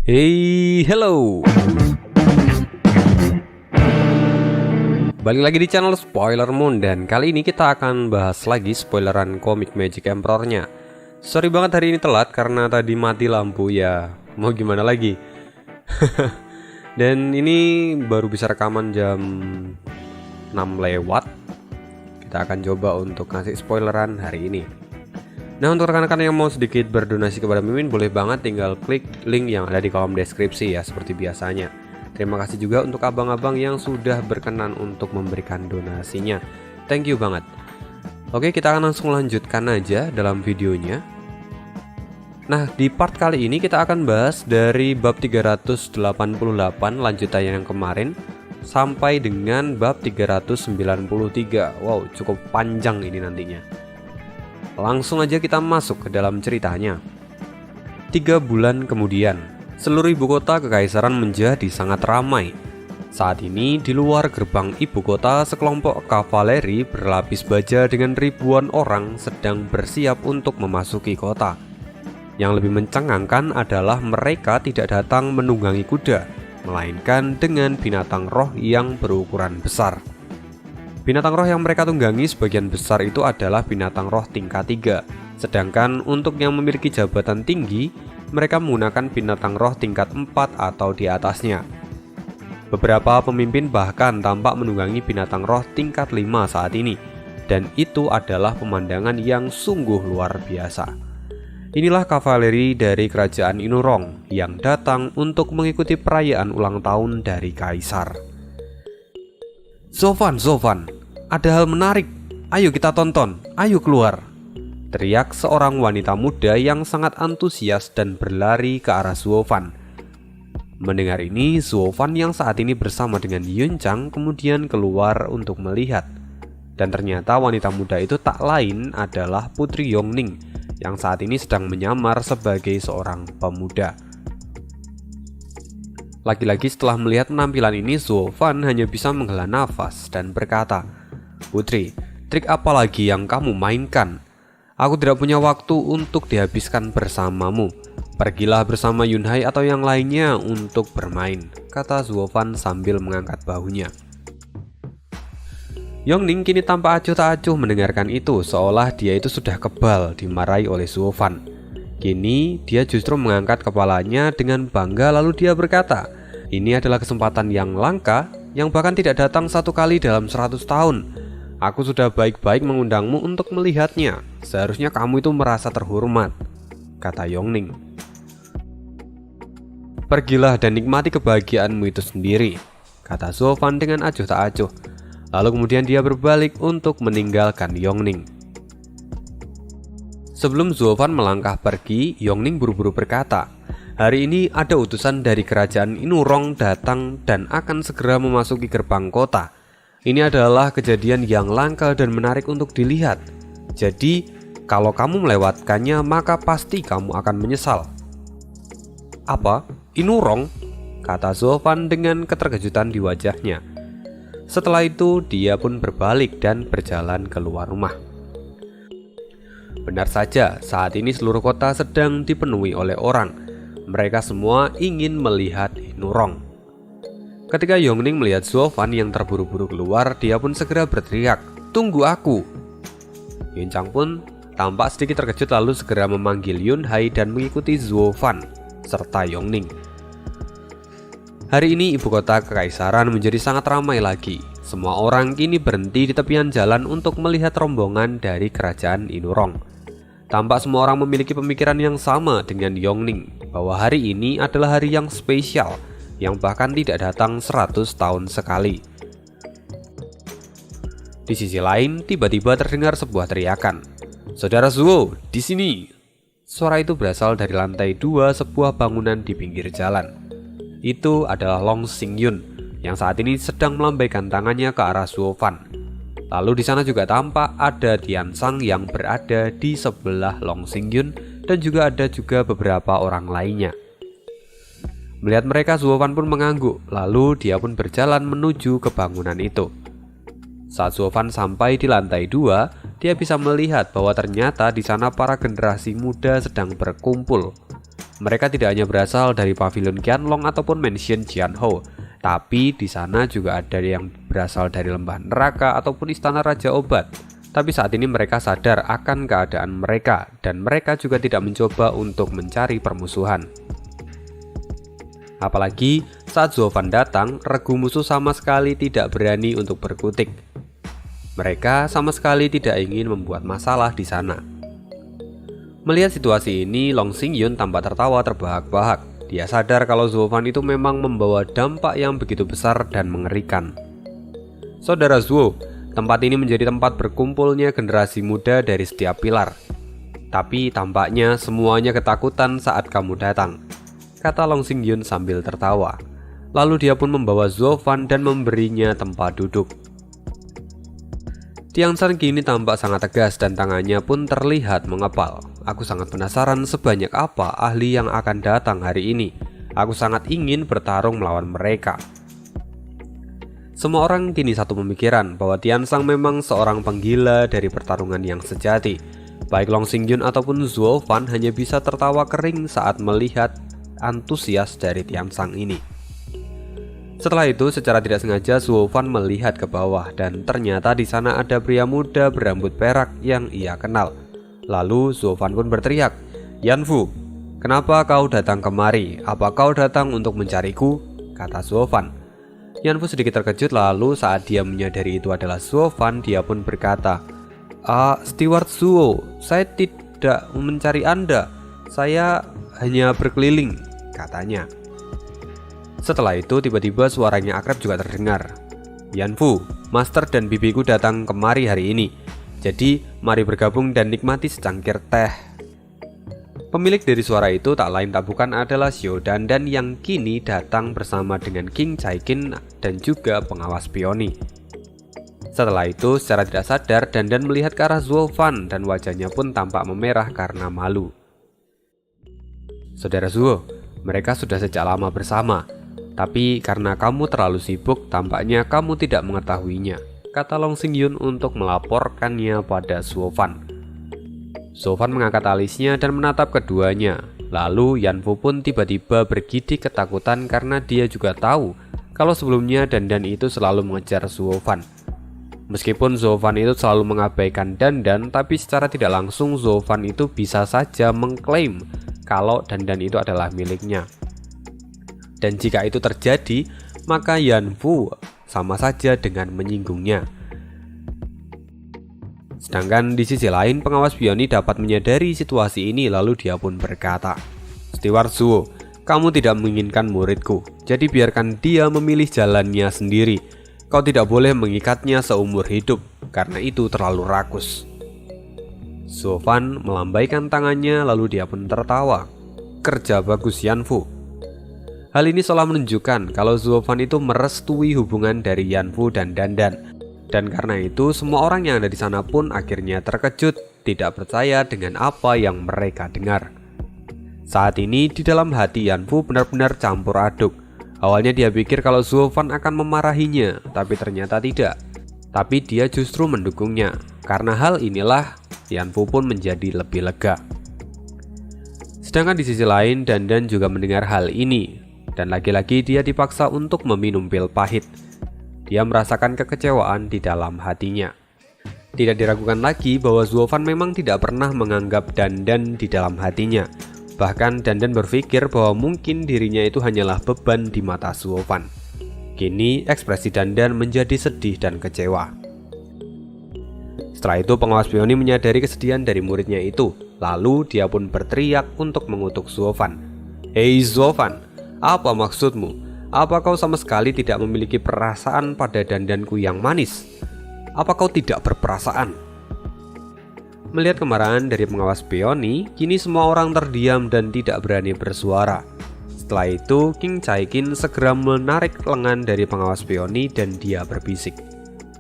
Hey, hello. Balik lagi di channel Spoiler Moon, dan kali ini kita akan bahas lagi spoileran komik Magic Emperor-nya. Sorry banget hari ini telat karena tadi mati lampu, ya mau gimana lagi. Dan ini baru bisa rekaman jam 6 lewat. Kita akan coba untuk ngasih spoileran hari ini. Nah, untuk rekan-rekan yang mau sedikit berdonasi kepada Mimin, boleh banget tinggal klik link yang ada di kolom deskripsi ya, seperti biasanya. Terima kasih juga untuk abang-abang yang sudah berkenan untuk memberikan donasinya. Thank you banget. Oke, kita akan langsung lanjutkan aja dalam videonya. Nah, di part kali ini kita akan bahas dari bab 388 lanjutannya yang kemarin sampai dengan bab 393. Wow, cukup panjang ini nantinya. Langsung aja kita masuk ke dalam ceritanya. 3 bulan kemudian, seluruh ibu kota kekaisaran menjadi sangat ramai. Saat ini di luar gerbang ibu kota, sekelompok kavaleri berlapis baja dengan ribuan orang sedang bersiap untuk memasuki kota. Yang lebih mencengangkan adalah mereka tidak datang menunggangi kuda, melainkan dengan binatang roh yang berukuran besar. Binatang roh yang mereka tunggangi sebagian besar itu adalah binatang roh tingkat 3. Sedangkan untuk yang memiliki jabatan tinggi, mereka menggunakan binatang roh tingkat 4 atau di atasnya. Beberapa pemimpin bahkan tampak menunggangi binatang roh tingkat 5 saat ini. Dan itu adalah pemandangan yang sungguh luar biasa. Inilah kavaleri dari kerajaan Inurong yang datang untuk mengikuti perayaan ulang tahun dari kaisar. Zovan, ada hal menarik. Ayo kita tonton, ayo keluar. Teriak seorang wanita muda yang sangat antusias dan berlari ke arah Zovan. Mendengar ini, Zovan yang saat ini bersama dengan Yuncang kemudian keluar untuk melihat. Dan ternyata wanita muda itu tak lain adalah Putri Yongning yang saat ini sedang menyamar sebagai seorang pemuda. Lagi-lagi setelah melihat penampilan ini, Zovan hanya bisa menghela nafas dan berkata, "Putri, trik apa lagi yang kamu mainkan? Aku tidak punya waktu untuk dihabiskan bersamamu. Pergilah bersama Yunhai atau yang lainnya untuk bermain," kata Zovan sambil mengangkat bahunya. Yongning kini tampak acuh tak acuh mendengarkan itu, seolah dia itu sudah kebal dimarahi oleh Zovan. Kini dia justru mengangkat kepalanya dengan bangga, lalu dia berkata, "Ini adalah kesempatan yang langka yang bahkan tidak datang satu kali dalam 100 tahun. Aku sudah baik-baik mengundangmu untuk melihatnya. Seharusnya kamu itu merasa terhormat," kata Yongning. "Pergilah dan nikmati kebahagiaanmu itu sendiri," kata Zovan dengan acuh tak acuh. Lalu kemudian dia berbalik untuk meninggalkan Yongning. Sebelum Zovan melangkah pergi, Yongning buru-buru berkata, "Hari ini ada utusan dari kerajaan Inurong datang dan akan segera memasuki gerbang kota. Ini adalah kejadian yang langka dan menarik untuk dilihat. Jadi, kalau kamu melewatkannya, maka pasti kamu akan menyesal." "Apa? Inurong?" kata Zovan dengan keterkejutan di wajahnya. Setelah itu, dia pun berbalik dan berjalan keluar rumah. Benar saja, saat ini seluruh kota sedang dipenuhi oleh orang. Mereka semua ingin melihat Inurong. Ketika Yongning melihat Zovan yang terburu-buru keluar, dia pun segera berteriak, "Tunggu aku!" Yuncang pun tampak sedikit terkejut lalu segera memanggil Yunhai dan mengikuti Zovan serta Yongning. Hari ini ibu kota kekaisaran menjadi sangat ramai lagi. Semua orang kini berhenti di tepian jalan untuk melihat rombongan dari kerajaan Inurong. Tampak semua orang memiliki pemikiran yang sama dengan Yongning, bahwa hari ini adalah hari yang spesial, yang bahkan tidak datang 100 tahun sekali. Di sisi lain, tiba-tiba terdengar sebuah teriakan, "Saudara Zuo, di sini!" Suara itu berasal dari lantai 2 sebuah bangunan di pinggir jalan. Itu adalah Long Xingyun, yang saat ini sedang melambaikan tangannya ke arah Zovan. Lalu di sana juga tampak ada Tiansang yang berada di sebelah Long Xingyun dan juga ada beberapa orang lainnya. Melihat mereka, Zovan pun mengangguk, lalu dia pun berjalan menuju ke bangunan itu. Saat Zovan sampai di lantai 2, dia bisa melihat bahwa ternyata di sana para generasi muda sedang berkumpul. Mereka tidak hanya berasal dari pavilion Qianlong ataupun mansion Jianhou, tapi di sana juga ada yang berasal dari lembah neraka ataupun istana Raja Obat. Tapi saat ini mereka sadar akan keadaan mereka, dan mereka juga tidak mencoba untuk mencari permusuhan. Apalagi saat Zuo Fan datang, regu musuh sama sekali tidak berani untuk berkutik. Mereka sama sekali tidak ingin membuat masalah di sana. Melihat situasi ini, Long Xingyun tampak tertawa terbahak-bahak. Dia sadar kalau Zuo Fan itu memang membawa dampak yang begitu besar dan mengerikan. Saudara Zuo, tempat ini menjadi tempat berkumpulnya generasi muda dari setiap pilar. Tapi tampaknya semuanya ketakutan saat kamu datang, kata Long Xingyun sambil tertawa. Lalu dia pun membawa Zuo Fan dan memberinya tempat duduk. Tian Shan kini tampak sangat tegas dan tangannya pun terlihat mengepal. Aku sangat penasaran sebanyak apa ahli yang akan datang hari ini. Aku sangat ingin bertarung melawan mereka. Semua orang kini satu pemikiran bahwa Tian Shan memang seorang penggila dari pertarungan yang sejati. Baik Long Xingyun ataupun Zuo Fan hanya bisa tertawa kering saat melihat antusias dari Tian Shan ini. Setelah itu, secara tidak sengaja Zuo Fan melihat ke bawah dan ternyata di sana ada pria muda berambut perak yang ia kenal. Lalu Zuo Fan pun berteriak, "Yanfu, kenapa kau datang kemari? Apa kau datang untuk mencariku?" kata Zuo Fan. Yanfu sedikit terkejut, lalu saat dia menyadari itu adalah Zuo Fan, dia pun berkata, Steward Zuo, saya tidak mencari Anda. Saya hanya berkeliling," katanya. Setelah itu tiba-tiba suaranya akrab juga terdengar. "Yanfu, Master dan bibiku datang kemari hari ini. Jadi mari bergabung dan nikmati secangkir teh." Pemilik dari suara itu tak lain tak bukan adalah Xiao Dandan yang kini datang bersama dengan King Chaikin dan juga pengawas Peony. Setelah itu secara tidak sadar Dandan melihat ke arah Zuo Fan dan wajahnya pun tampak memerah karena malu. "Saudara Zuo, mereka sudah sejak lama bersama. Tapi karena kamu terlalu sibuk, tampaknya kamu tidak mengetahuinya," kata Long Xingyun untuk melaporkannya pada Zuo Fan. Zuo Fan mengangkat alisnya dan menatap keduanya. Lalu Yanfu pun tiba-tiba bergidik ketakutan karena dia juga tahu kalau sebelumnya Dandan itu selalu mengejar Zuo Fan. Meskipun Zuo Fan itu selalu mengabaikan Dandan, tapi secara tidak langsung Zuo Fan itu bisa saja mengklaim kalau Dandan itu adalah miliknya. Dan jika itu terjadi, maka Yanfu sama saja dengan menyinggungnya. Sedangkan di sisi lain, pengawas Peony dapat menyadari situasi ini, lalu dia pun berkata, "Steward Zuo, kamu tidak menginginkan muridku, jadi biarkan dia memilih jalannya sendiri. Kau tidak boleh mengikatnya seumur hidup, karena itu terlalu rakus." Zuo Fan melambaikan tangannya, lalu dia pun tertawa. "Kerja bagus Yanfu." Hal ini seolah menunjukkan kalau Zuo Fan itu merestui hubungan dari Yanfu dan Dandan. Dan karena itu semua orang yang ada di sana pun akhirnya terkejut, tidak percaya dengan apa yang mereka dengar. Saat ini di dalam hati Yanfu benar-benar campur aduk. Awalnya dia pikir kalau Zuo Fan akan memarahinya, tapi ternyata tidak. Tapi dia justru mendukungnya. Karena hal inilah Yanfu pun menjadi lebih lega. Sedangkan di sisi lain Dandan juga mendengar hal ini. Dan lagi-lagi dia dipaksa untuk meminum pil pahit. Dia merasakan kekecewaan di dalam hatinya. Tidak diragukan lagi bahwa Zuo Fan memang tidak pernah menganggap Dandan di dalam hatinya. Bahkan Dandan berpikir bahwa mungkin dirinya itu hanyalah beban di mata Zuo Fan. Kini ekspresi Dandan menjadi sedih dan kecewa. Setelah itu pengawas Peony menyadari kesedihan dari muridnya itu. Lalu dia pun berteriak untuk mengutuk Zuo Fan. "Hei Zuo Fan, apa maksudmu? Apa kau sama sekali tidak memiliki perasaan pada dandanku yang manis? Apa kau tidak berperasaan?" Melihat kemarahan dari pengawas Peony, kini semua orang terdiam dan tidak berani bersuara. Setelah itu, King Chaikin segera menarik lengan dari pengawas Peony dan dia berbisik,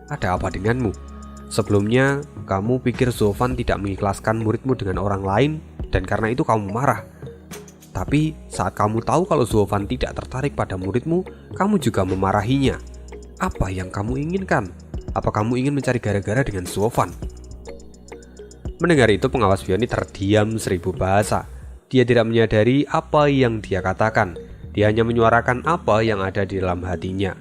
"Ada apa denganmu? Sebelumnya, kamu pikir Zuo Fan tidak mengikhlaskan muridmu dengan orang lain dan karena itu kamu marah. Tapi saat kamu tahu kalau Zuo Fan tidak tertarik pada muridmu, kamu juga memarahinya. Apa yang kamu inginkan? Apa kamu ingin mencari gara-gara dengan Zuo Fan?" Mendengar itu pengawas Peony terdiam 1000 bahasa. dia tidak menyadari apa yang dia katakan. Dia hanya menyuarakan apa yang ada di dalam hatinya.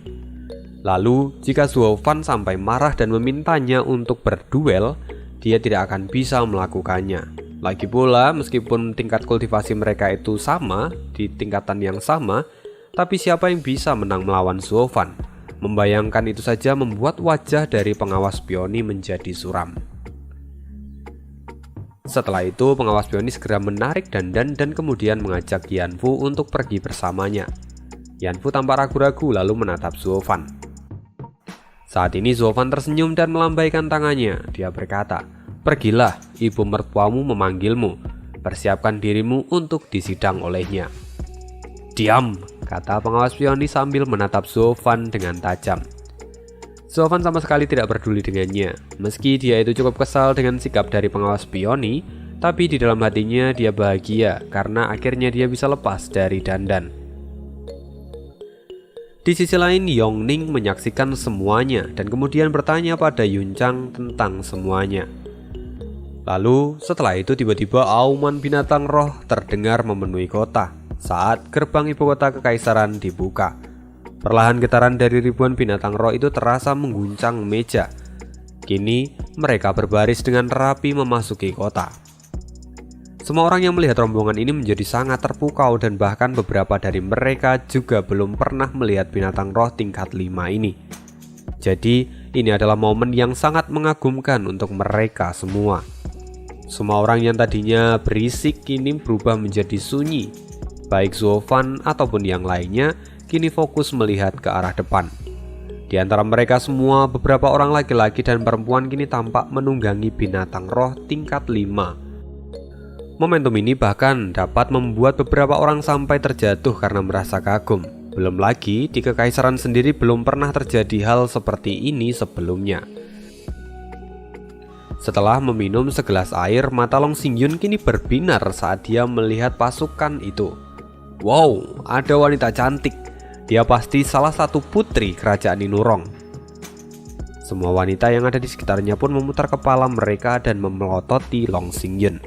Lalu, jika Suofan sampai marah dan memintanya untuk berduel, dia tidak akan bisa melakukannya. Lagi pula, meskipun tingkat kultivasi mereka itu sama, di tingkatan yang sama, tapi siapa yang bisa menang melawan Suofan? Membayangkan itu saja membuat wajah dari pengawas Peony menjadi suram. Setelah itu, pengawas Peony segera menarik dandan dan kemudian mengajak Yanfu untuk pergi bersamanya. Yanfu tampak ragu-ragu lalu menatap Suofan. Saat ini Suofan tersenyum dan melambaikan tangannya. Dia berkata, "Pergilah, ibu mertuamu memanggilmu. Persiapkan dirimu untuk disidang olehnya." "Diam," kata pengawas Peony sambil menatap Suofan dengan tajam. Suofan sama sekali tidak peduli dengannya. Meski dia itu cukup kesal dengan sikap dari pengawas Peony, tapi di dalam hatinya dia bahagia karena akhirnya dia bisa lepas dari dandan. Di sisi lain, Yongning menyaksikan semuanya dan kemudian bertanya pada Yuncang tentang semuanya. Lalu setelah itu tiba-tiba auman binatang roh terdengar memenuhi kota saat gerbang ibu kota kekaisaran dibuka. Perlahan getaran dari ribuan binatang roh itu terasa mengguncang meja. Kini mereka berbaris dengan rapi memasuki kota. Semua orang yang melihat rombongan ini menjadi sangat terpukau dan bahkan beberapa dari mereka juga belum pernah melihat binatang roh tingkat 5 ini. Jadi ini adalah momen yang sangat mengagumkan untuk mereka semua. Semua orang yang tadinya berisik kini berubah menjadi sunyi. Baik Suofan ataupun yang lainnya kini fokus melihat ke arah depan. Di antara mereka semua, beberapa orang laki-laki dan perempuan kini tampak menunggangi binatang roh tingkat 5. Momentum ini bahkan dapat membuat beberapa orang sampai terjatuh karena merasa kagum. Belum lagi, di kekaisaran sendiri belum pernah terjadi hal seperti ini sebelumnya. Setelah meminum segelas air, mata Long Xingyun kini berbinar saat dia melihat pasukan itu. Wow, ada wanita cantik. Dia pasti salah satu putri kerajaan Inurong. Semua wanita yang ada di sekitarnya pun memutar kepala mereka dan memelototi Long Xingyun.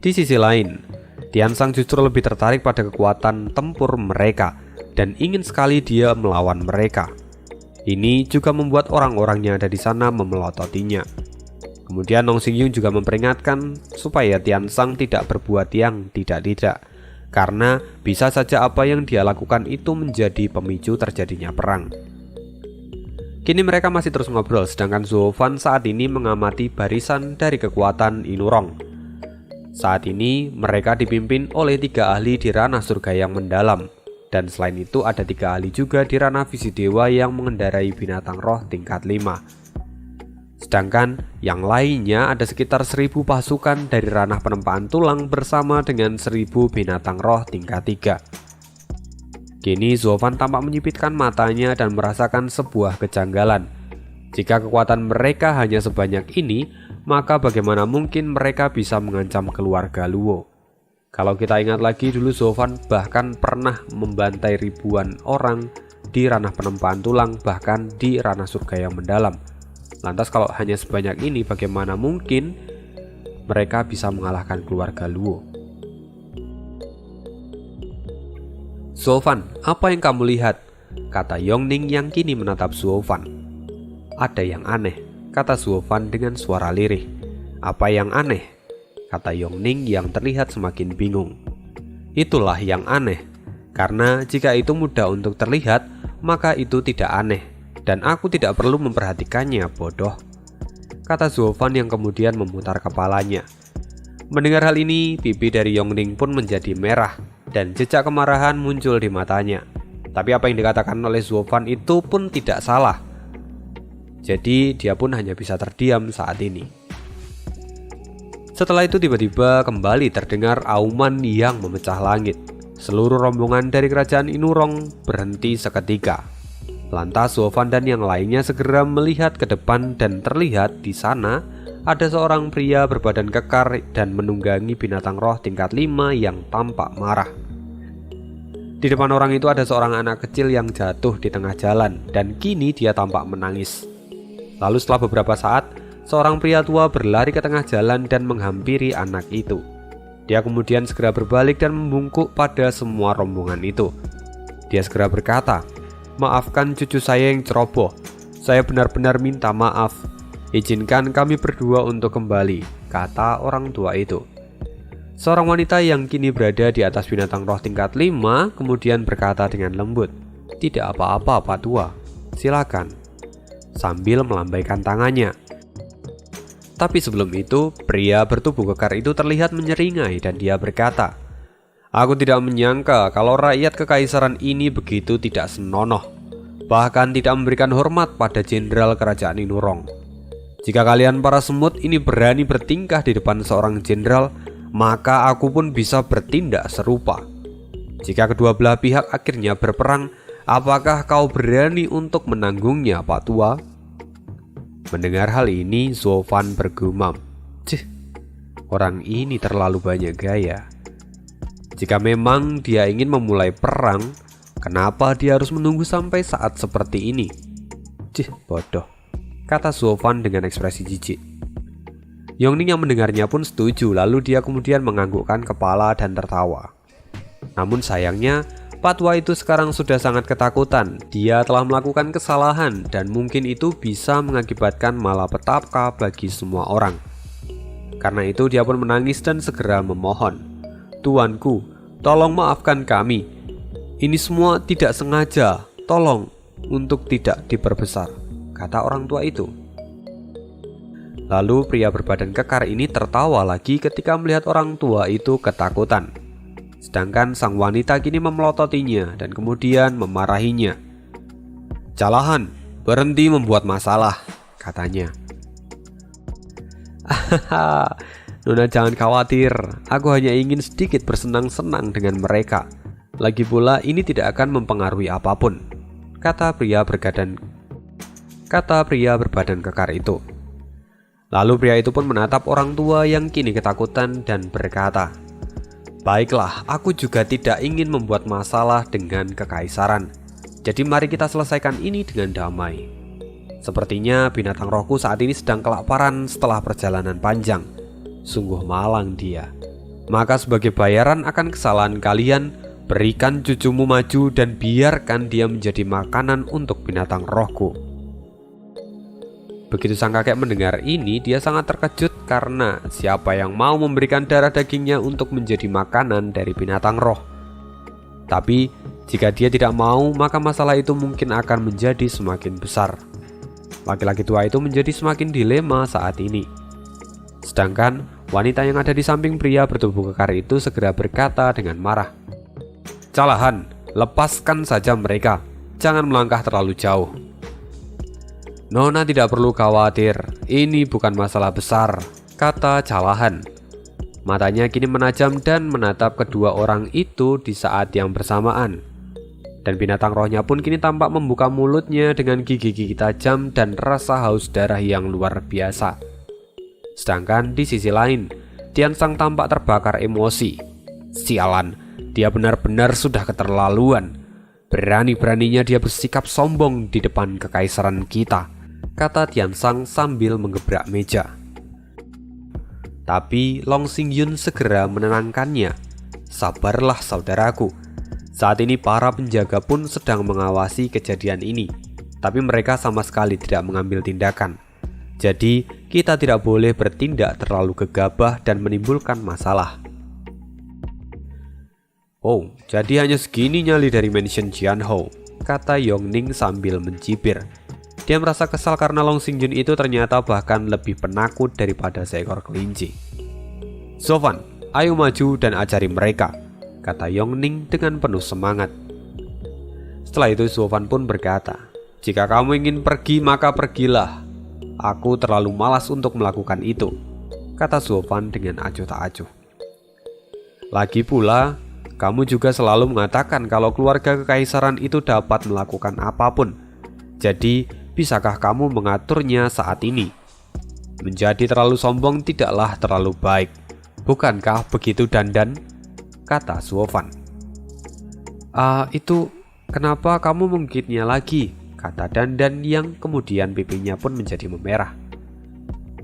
Di sisi lain, Tiansang justru lebih tertarik pada kekuatan tempur mereka dan ingin sekali dia melawan mereka. Ini juga membuat orang-orang yang ada di sana memelototinya. Kemudian Long Xingyun juga memperingatkan supaya Tiansang tidak berbuat yang tidak-tidak. Karena bisa saja apa yang dia lakukan itu menjadi pemicu terjadinya perang. Kini mereka masih terus ngobrol, sedangkan Suofan saat ini mengamati barisan dari kekuatan Inurong. Saat ini mereka dipimpin oleh 3 ahli di ranah surga yang mendalam. Dan selain itu ada 3 ahli juga di ranah visi dewa yang mengendarai binatang roh tingkat 5. Sedangkan yang lainnya ada sekitar 1000 pasukan dari ranah penempaan tulang bersama dengan 1000 binatang roh tingkat 3. Kini Suofan tampak menyipitkan matanya dan merasakan sebuah kejanggalan. Jika kekuatan mereka hanya sebanyak ini, maka bagaimana mungkin mereka bisa mengancam keluarga Luo? Kalau kita ingat lagi dulu, Suofan bahkan pernah membantai ribuan orang di ranah penempaan tulang, bahkan di ranah surga yang mendalam. Lantas kalau hanya sebanyak ini, bagaimana mungkin mereka bisa mengalahkan keluarga Luo? "Suofan, apa yang kamu lihat?" kata Yongning yang kini menatap Suofan. "Ada yang aneh," kata Suofan dengan suara lirih. "Apa yang aneh?" kata Yongning yang terlihat semakin bingung. "Itulah yang aneh, karena jika itu mudah untuk terlihat, maka itu tidak aneh. Dan aku tidak perlu memperhatikannya, bodoh," kata Suofan yang kemudian memutar kepalanya. Mendengar hal ini, pipi dari Yongning pun menjadi merah dan jejak kemarahan muncul di matanya. Tapi apa yang dikatakan oleh Suofan itu pun tidak salah. Jadi dia pun hanya bisa terdiam saat ini. Setelah itu tiba-tiba kembali terdengar auman yang memecah langit. Seluruh rombongan dari kerajaan Inurong berhenti seketika. Lantas Suofan dan yang lainnya segera melihat ke depan dan terlihat di sana ada seorang pria berbadan kekar dan menunggangi binatang roh tingkat 5 yang tampak marah. Di depan orang itu ada seorang anak kecil yang jatuh di tengah jalan dan kini dia tampak menangis. Lalu setelah beberapa saat, seorang pria tua berlari ke tengah jalan dan menghampiri anak itu. Dia kemudian segera berbalik dan membungkuk pada semua rombongan itu. Dia segera berkata, "Maafkan cucu saya yang ceroboh. Saya benar-benar minta maaf. Izinkan kami berdua untuk kembali," kata orang tua itu. Seorang wanita yang kini berada di atas binatang roh tingkat 5 kemudian berkata dengan lembut, "Tidak apa-apa, Pak Tua. Silakan," sambil melambaikan tangannya. Tapi sebelum itu, pria bertubuh kekar itu terlihat menyeringai dan dia berkata, "Aku tidak menyangka kalau rakyat kekaisaran ini begitu tidak senonoh, bahkan tidak memberikan hormat pada jenderal kerajaan Inurong. Jika kalian para semut ini berani bertingkah di depan seorang jenderal, maka aku pun bisa bertindak serupa. Jika kedua belah pihak akhirnya berperang, apakah kau berani untuk menanggungnya, Pak Tua?" Mendengar hal ini, Zovan bergumam, "Cih, orang ini terlalu banyak gaya. Jika memang dia ingin memulai perang, kenapa dia harus menunggu sampai saat seperti ini? Cih, bodoh," kata Zovan dengan ekspresi jijik. Yongning yang mendengarnya pun setuju, lalu dia kemudian menganggukkan kepala dan tertawa. Namun sayangnya, Pak Tua itu sekarang sudah sangat ketakutan. Dia telah melakukan kesalahan dan mungkin itu bisa mengakibatkan malapetaka bagi semua orang. Karena itu dia pun menangis dan segera memohon, "Tuanku, tolong maafkan kami. Ini semua tidak sengaja. Tolong untuk tidak diperbesar," kata orang tua itu. Lalu pria berbadan kekar ini tertawa lagi ketika melihat orang tua itu ketakutan. Sedangkan sang wanita kini memelototinya dan kemudian memarahinya. "Calahan, berhenti membuat masalah," katanya. "Hahaha, Nona jangan khawatir, aku hanya ingin sedikit bersenang-senang dengan mereka. Lagi pula ini tidak akan mempengaruhi apapun," kata pria berbadan kekar itu. Lalu pria itu pun menatap orang tua yang kini ketakutan dan berkata, "Baiklah, aku juga tidak ingin membuat masalah dengan kekaisaran. Jadi mari kita selesaikan ini dengan damai. Sepertinya binatang rohku saat ini sedang kelaparan setelah perjalanan panjang. Sungguh malang dia. Maka sebagai bayaran akan kesalahan kalian, berikan cucumu maju dan biarkan dia menjadi makanan untuk binatang rohku." Begitu sang kakek mendengar ini, dia sangat terkejut karena siapa yang mau memberikan darah dagingnya untuk menjadi makanan dari binatang roh. Tapi jika dia tidak mau, maka masalah itu mungkin akan menjadi semakin besar. Laki-laki tua itu menjadi semakin dilema saat ini. Sedangkan wanita yang ada di samping pria bertubuh kekar itu segera berkata dengan marah, "Calahan, lepaskan saja mereka. Jangan melangkah terlalu jauh." "Nona tidak perlu khawatir, ini bukan masalah besar," kata Calahan. Matanya kini menajam dan menatap kedua orang itu di saat yang bersamaan. Dan binatang rohnya pun kini tampak membuka mulutnya dengan gigi-gigi tajam dan rasa haus darah yang luar biasa. Sedangkan di sisi lain, Tiansang tampak terbakar emosi. Sialan, dia benar-benar sudah keterlaluan. Berani-beraninya dia bersikap sombong di depan kekaisaran kita, kata Tiansang sambil menggebrak meja. Tapi Long Xingyun segera menenangkannya. "Sabarlah saudaraku. Saat ini para penjaga pun sedang mengawasi kejadian ini, tapi mereka sama sekali tidak mengambil tindakan. Jadi kita tidak boleh bertindak terlalu gegabah dan menimbulkan masalah." "Oh, jadi hanya segini nyali dari Mansion Jianhou," kata Yongning sambil mencibir. Dia merasa kesal karena Long Xingyun itu ternyata bahkan lebih penakut daripada seekor kelinci. "Zovan, ayo maju dan ajari mereka," kata Yongning dengan penuh semangat. Setelah itu Zovan pun berkata, "Jika kamu ingin pergi maka pergilah. Aku terlalu malas untuk melakukan itu," kata Zovan dengan acuh tak acuh. "Lagi pula, kamu juga selalu mengatakan kalau keluarga kekaisaran itu dapat melakukan apapun. Jadi, bisakah kamu mengaturnya saat ini? Menjadi terlalu sombong tidaklah terlalu baik. Bukankah begitu, Dandan?" kata Zovan. Itu kenapa kamu menggigitnya lagi?" kata Dandan yang kemudian pipinya pun menjadi memerah.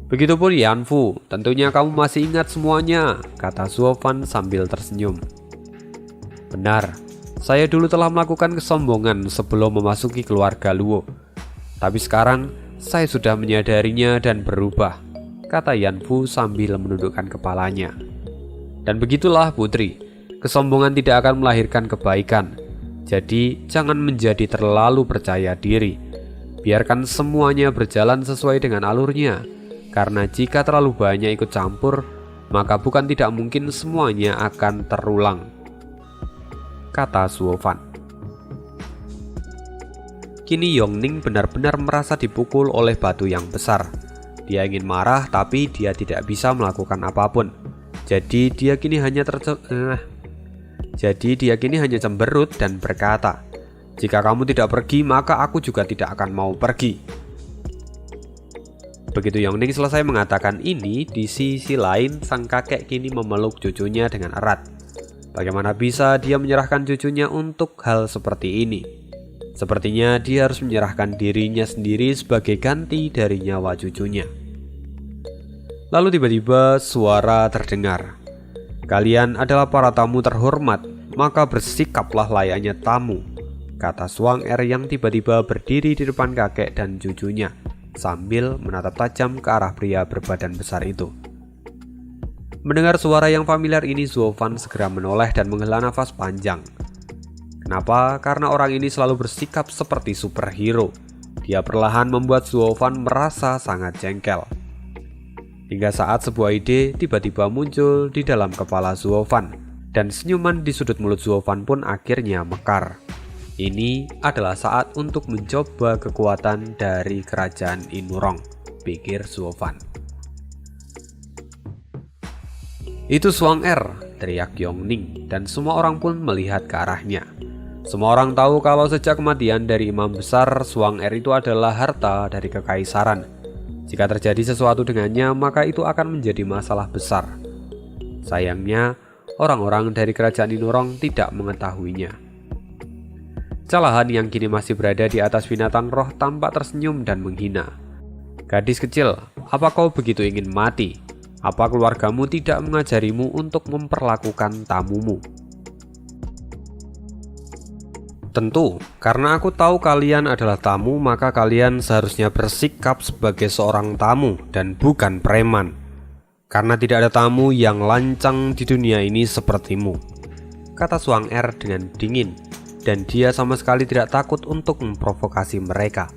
Begitupun Yanfu, tentunya kamu masih ingat semuanya, kata Suofan sambil tersenyum. Benar, saya dulu telah melakukan kesombongan sebelum memasuki keluarga Luo. Tapi sekarang, saya sudah menyadarinya dan berubah, kata Yanfu sambil menundukkan kepalanya. Dan begitulah putri, kesombongan tidak akan melahirkan kebaikan. Jadi, jangan menjadi terlalu percaya diri. Biarkan semuanya berjalan sesuai dengan alurnya. Karena jika terlalu banyak ikut campur, maka bukan tidak mungkin semuanya akan terulang, kata Suofan. Kini Yongning benar-benar merasa dipukul oleh batu yang besar. Dia ingin marah tapi dia tidak bisa melakukan apapun. Jadi dia kini hanya cemberut dan berkata, "Jika kamu tidak pergi, maka aku juga tidak akan mau pergi." Begitu Yongning selesai mengatakan ini, di sisi lain sang kakek kini memeluk cucunya dengan erat. Bagaimana bisa dia menyerahkan cucunya untuk hal seperti ini? Sepertinya dia harus menyerahkan dirinya sendiri sebagai ganti dari nyawa cucunya. Lalu tiba-tiba suara terdengar. "Kalian adalah para tamu terhormat, maka bersikaplah layaknya tamu," kata Suang Er yang tiba-tiba berdiri di depan kakek dan cucunya sambil menatap tajam ke arah pria berbadan besar itu. Mendengar suara yang familiar ini, Suofan segera menoleh dan menghela nafas panjang. Kenapa? Karena orang ini selalu bersikap seperti superhero. Dia perlahan membuat Suofan merasa sangat jengkel. Hingga saat sebuah ide tiba-tiba muncul di dalam kepala Suofan, dan senyuman di sudut mulut Suofan pun akhirnya mekar. Ini adalah saat untuk mencoba kekuatan dari kerajaan Inurong, pikir Suofan. "Itu Suang Er," teriak Yongning, dan semua orang pun melihat ke arahnya. Semua orang tahu kalau sejak kematian dari imam besar, Suang Er itu adalah harta dari kekaisaran. Jika terjadi sesuatu dengannya, maka itu akan menjadi masalah besar. Sayangnya, orang-orang dari kerajaan Inurong tidak mengetahuinya. Calahan yang kini masih berada di atas binatang roh tampak tersenyum dan menghina. "Gadis kecil, apa kau begitu ingin mati? Apa keluargamu tidak mengajarimu untuk memperlakukan tamumu?" "Tentu, karena aku tahu kalian adalah tamu, maka kalian seharusnya bersikap sebagai seorang tamu dan bukan preman. Karena tidak ada tamu yang lancang di dunia ini sepertimu," kata Suang Er dengan dingin. Dan dia sama sekali tidak takut untuk memprovokasi mereka.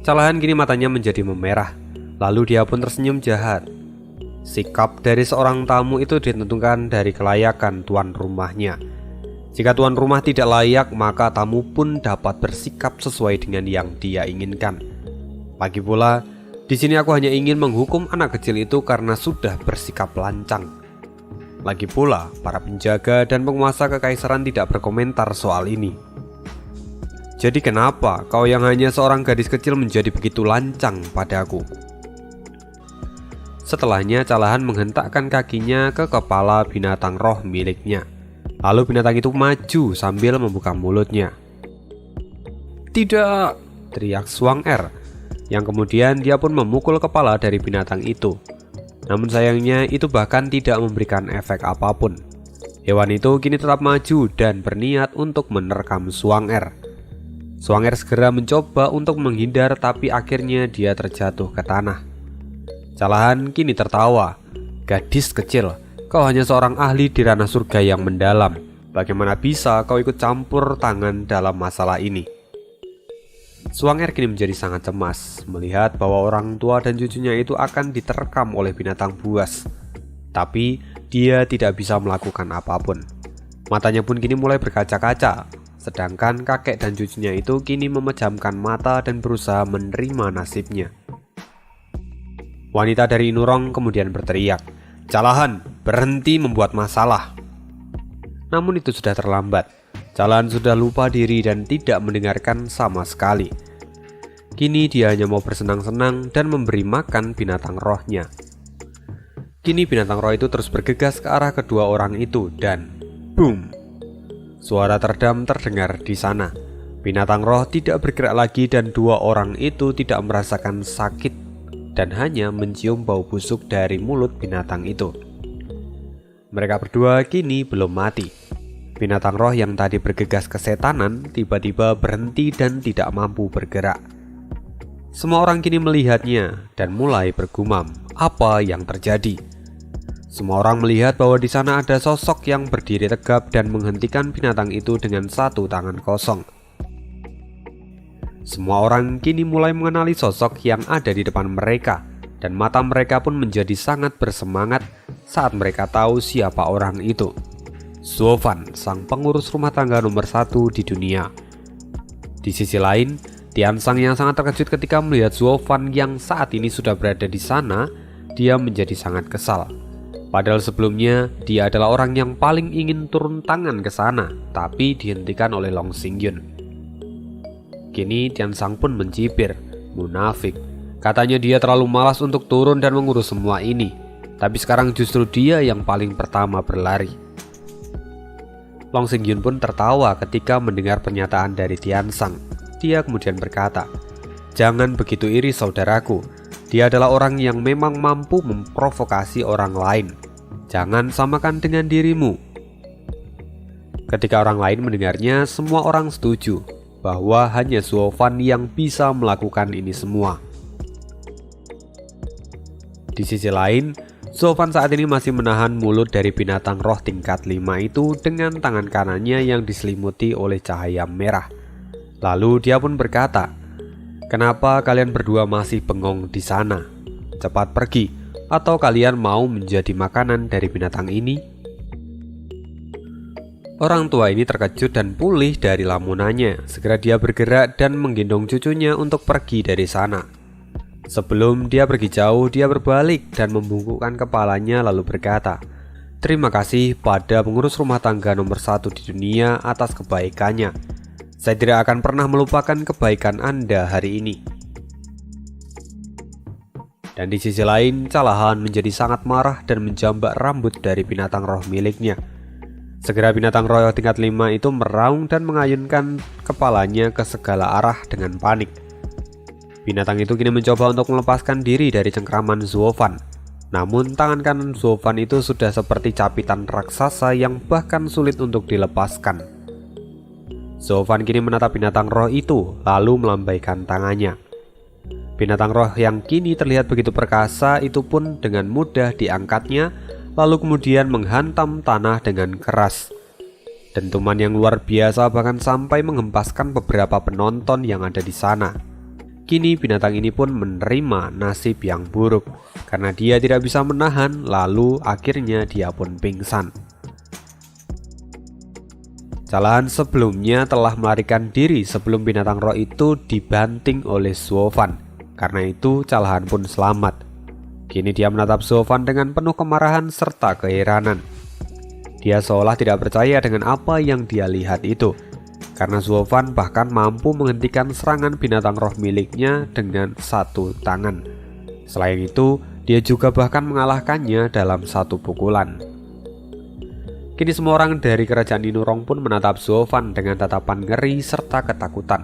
Calahan kini matanya menjadi memerah. Lalu dia pun tersenyum jahat. Sikap dari seorang tamu itu ditentukan dari kelayakan tuan rumahnya. Jika tuan rumah tidak layak, maka tamu pun dapat bersikap sesuai dengan yang dia inginkan. Lagi pula, di sini aku hanya ingin menghukum anak kecil itu karena sudah bersikap lancang. Lagi pula, para penjaga dan penguasa kekaisaran tidak berkomentar soal ini. "Jadi kenapa kau yang hanya seorang gadis kecil menjadi begitu lancang padaku?" Setelahnya, Calahan menghentakkan kakinya ke kepala binatang roh miliknya. Lalu binatang itu maju sambil membuka mulutnya. "Tidak!" teriak Suang Er, yang kemudian dia pun memukul kepala dari binatang itu. Namun sayangnya itu bahkan tidak memberikan efek apapun. Hewan itu kini tetap maju dan berniat untuk menerkam Suang Er. Suang Er segera mencoba untuk menghindar, tapi akhirnya dia terjatuh ke tanah. Calahan kini tertawa. "Gadis kecil, kau hanya seorang ahli di ranah surga yang mendalam. Bagaimana bisa kau ikut campur tangan dalam masalah ini?" Suang Er kini menjadi sangat cemas melihat bahwa orang tua dan cucunya itu akan diterkam oleh binatang buas. Tapi dia tidak bisa melakukan apapun. Matanya pun kini mulai berkaca-kaca, sedangkan kakek dan cucunya itu kini memejamkan mata dan berusaha menerima nasibnya. Wanita dari Inurong kemudian berteriak, "Calahan, berhenti membuat masalah." Namun itu sudah terlambat. Calahan sudah lupa diri dan tidak mendengarkan sama sekali. Kini dia hanya mau bersenang-senang dan memberi makan binatang rohnya. Kini binatang roh itu terus bergegas ke arah kedua orang itu dan boom! Suara teredam terdengar di sana. Binatang roh tidak bergerak lagi dan dua orang itu tidak merasakan sakit dan hanya mencium bau busuk dari mulut binatang itu. Mereka berdua kini belum mati. Binatang roh yang tadi bergegas kesetanan tiba-tiba berhenti dan tidak mampu bergerak. Semua orang kini melihatnya dan mulai bergumam, apa yang terjadi? Semua orang melihat bahwa di sana ada sosok yang berdiri tegap dan menghentikan binatang itu dengan satu tangan kosong. Semua orang kini mulai mengenali sosok yang ada di depan mereka, dan mata mereka pun menjadi sangat bersemangat saat mereka tahu siapa orang itu. Suofan, sang pengurus rumah tangga nomor 1 di dunia. Di sisi lain, Tiansang yang sangat terkejut ketika melihat Suofan yang saat ini sudah berada di sana, dia menjadi sangat kesal. Padahal sebelumnya, dia adalah orang yang paling ingin turun tangan ke sana, tapi dihentikan oleh Long Xingyun. Kini Tiansang pun mencibir, munafik. Katanya dia terlalu malas untuk turun dan mengurus semua ini, tapi sekarang justru dia yang paling pertama berlari. Long Xingyun pun tertawa ketika mendengar pernyataan dari Tiansang. Dia kemudian berkata, "Jangan begitu iri saudaraku. Dia adalah orang yang memang mampu memprovokasi orang lain. Jangan samakan dengan dirimu." Ketika orang lain mendengarnya, semua orang setuju bahwa hanya Suofan yang bisa melakukan ini semua. Di sisi lain, Suofan saat ini masih menahan mulut dari binatang roh tingkat 5 itu dengan tangan kanannya yang diselimuti oleh cahaya merah. Lalu dia pun berkata, "Kenapa kalian berdua masih bengong di sana? Cepat pergi, atau kalian mau menjadi makanan dari binatang ini?" Orang tua ini terkejut dan pulih dari lamunannya. Segera dia bergerak dan menggendong cucunya untuk pergi dari sana. Sebelum dia pergi jauh, dia berbalik dan membungkukkan kepalanya lalu berkata, "Terima kasih pada pengurus rumah tangga nomor 1 di dunia atas kebaikannya. Saya tidak akan pernah melupakan kebaikan Anda hari ini." Dan di sisi lain, Callahan menjadi sangat marah dan menjambak rambut dari binatang roh miliknya. Segera binatang roh tingkat 5 itu meraung dan mengayunkan kepalanya ke segala arah dengan panik. Binatang itu kini mencoba untuk melepaskan diri dari cengkraman Suofan. Namun tangan kanan Suofan itu sudah seperti capitan raksasa yang bahkan sulit untuk dilepaskan. Suofan kini menatap binatang roh itu lalu melambaikan tangannya. Binatang roh yang kini terlihat begitu perkasa itu pun dengan mudah diangkatnya, lalu kemudian menghantam tanah dengan keras. Dentuman yang luar biasa bahkan sampai menghempaskan beberapa penonton yang ada di sana. Kini binatang ini pun menerima nasib yang buruk karena dia tidak bisa menahan, lalu akhirnya dia pun pingsan. Callahan sebelumnya telah melarikan diri sebelum binatang roh itu dibanting oleh Suofan. Karena itu Callahan pun selamat. Kini dia menatap Suofan dengan penuh kemarahan serta keheranan. Dia seolah tidak percaya dengan apa yang dia lihat itu, karena Suofan bahkan mampu menghentikan serangan binatang roh miliknya dengan satu tangan. Selain itu, dia juga bahkan mengalahkannya dalam satu pukulan. Kini semua orang dari kerajaan Ninurong pun menatap Suofan dengan tatapan ngeri serta ketakutan.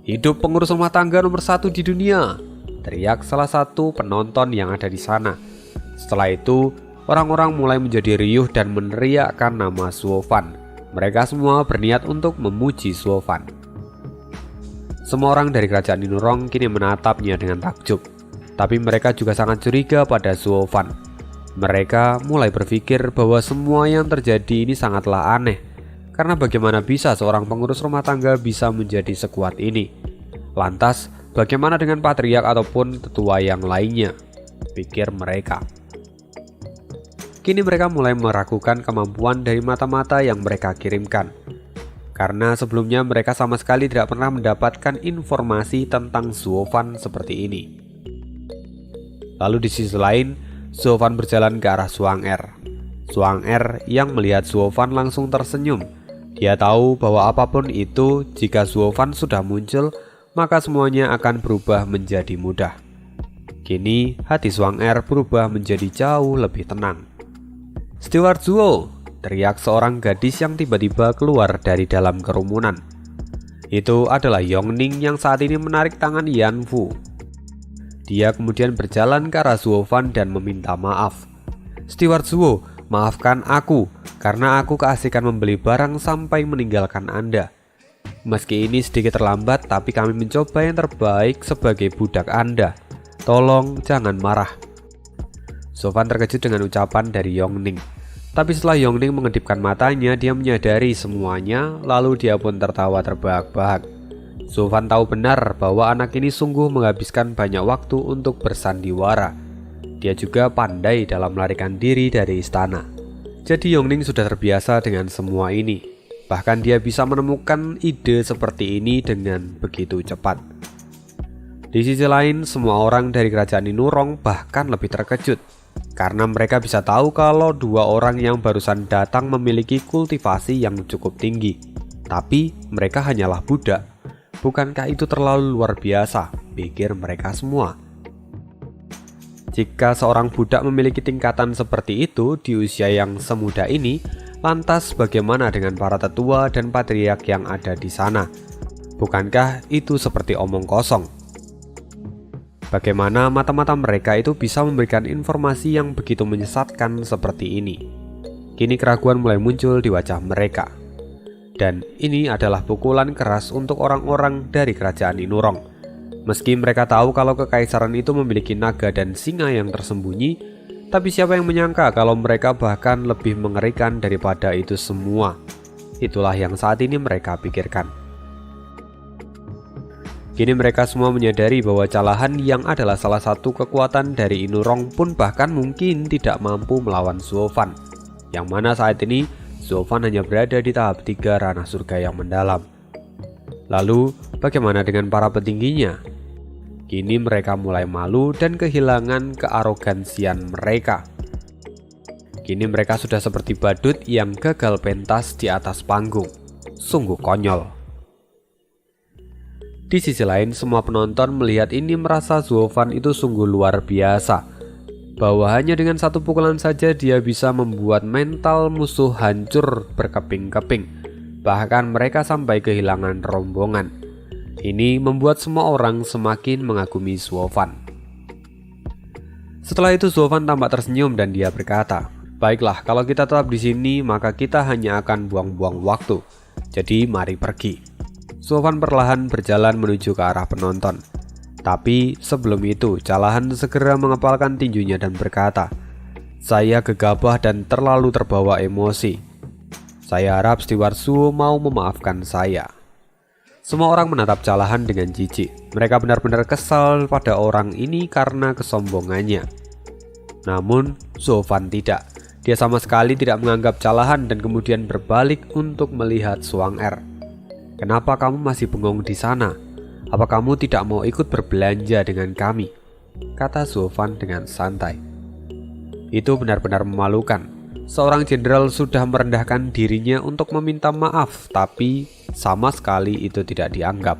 "Hidup pengurus rumah tangga nomor 1 di dunia!" teriak salah satu penonton yang ada di sana. Setelah itu, orang-orang mulai menjadi riuh dan meneriakkan nama Suofan. Mereka semua berniat untuk memuji Suofan. Semua orang dari kerajaan Ninurong kini menatapnya dengan takjub. Tapi mereka juga sangat curiga pada Suofan. Mereka mulai berpikir bahwa semua yang terjadi ini sangatlah aneh. Karena bagaimana bisa seorang pengurus rumah tangga bisa menjadi sekuat ini? Lantas, bagaimana dengan patriark ataupun tetua yang lainnya? Pikir mereka. Kini mereka mulai meragukan kemampuan dari mata-mata yang mereka kirimkan. Karena sebelumnya mereka sama sekali tidak pernah mendapatkan informasi tentang Suofan seperti ini. Lalu di sisi lain, Suofan berjalan ke arah Suang-er. Suang-er yang melihat Suofan langsung tersenyum. Dia tahu bahwa apapun itu, jika Suofan sudah muncul, maka semuanya akan berubah menjadi mudah. Kini hati Suang-er berubah menjadi jauh lebih tenang. "Steward Zuo!" teriak seorang gadis yang tiba-tiba keluar dari dalam kerumunan. Itu adalah Yongning yang saat ini menarik tangan Yan Fu. Dia kemudian berjalan ke arah Zuovan dan meminta maaf. "Steward Zuo, maafkan aku karena aku keasikan membeli barang sampai meninggalkan Anda. Meski ini sedikit terlambat, tapi kami mencoba yang terbaik sebagai budak Anda. Tolong jangan marah." Zuovan terkejut dengan ucapan dari Yongning. Tapi setelah Yongning mengedipkan matanya, dia menyadari semuanya, lalu dia pun tertawa terbahak-bahak. Zuovan tahu benar bahwa anak ini sungguh menghabiskan banyak waktu untuk bersandiwara. Dia juga pandai dalam melarikan diri dari istana. Jadi Yongning sudah terbiasa dengan semua ini. Bahkan dia bisa menemukan ide seperti ini dengan begitu cepat. Di sisi lain, semua orang dari kerajaan Inurong bahkan lebih terkejut. Karena mereka bisa tahu kalau dua orang yang barusan datang memiliki kultivasi yang cukup tinggi. Tapi mereka hanyalah budak. Bukankah itu terlalu luar biasa, pikir mereka semua. Jika seorang budak memiliki tingkatan seperti itu di usia yang semuda ini, lantas bagaimana dengan para tetua dan patriark yang ada di sana? Bukankah itu seperti omong kosong? Bagaimana mata-mata mereka itu bisa memberikan informasi yang begitu menyesatkan seperti ini? Kini keraguan mulai muncul di wajah mereka. Dan ini adalah pukulan keras untuk orang-orang dari kerajaan Inurong. Meski mereka tahu kalau kekaisaran itu memiliki naga dan singa yang tersembunyi, tapi siapa yang menyangka kalau mereka bahkan lebih mengerikan daripada itu semua? Itulah yang saat ini mereka pikirkan. Kini mereka semua menyadari bahwa Calahan yang adalah salah satu kekuatan dari Inurong pun bahkan mungkin tidak mampu melawan Zuovan, yang mana saat ini Zuovan hanya berada di tahap 3 ranah surga yang mendalam. Lalu, bagaimana dengan para petingginya? Kini mereka mulai malu dan kehilangan kearogansian mereka. Kini mereka sudah seperti badut yang gagal pentas di atas panggung. Sungguh konyol. Di sisi lain, semua penonton melihat ini merasa Zuovan itu sungguh luar biasa. Bahwa hanya dengan satu pukulan saja dia bisa membuat mental musuh hancur berkeping-keping. Bahkan mereka sampai kehilangan rombongan. Ini membuat semua orang semakin mengagumi Zuovan. Setelah itu Zuovan tampak tersenyum dan dia berkata, "Baiklah, kalau kita tetap di sini maka kita hanya akan buang-buang waktu. Jadi mari pergi." Zuovan perlahan berjalan menuju ke arah penonton. Tapi sebelum itu, Calahan segera mengepalkan tinjunya dan berkata, "Saya gegabah dan terlalu terbawa emosi. Saya harap Steward Zuo mau memaafkan saya." Semua orang menatap Calahan dengan jijik. Mereka benar-benar kesal pada orang ini karena kesombongannya. Namun, Zuovan tidak. Dia sama sekali tidak menganggap Calahan dan kemudian berbalik untuk melihat Suang-er. "Kenapa kamu masih bengong di sana? Apa kamu tidak mau ikut berbelanja dengan kami?" kata Zuovan dengan santai. Itu benar-benar memalukan. Seorang jenderal sudah merendahkan dirinya untuk meminta maaf, tapi sama sekali itu tidak dianggap.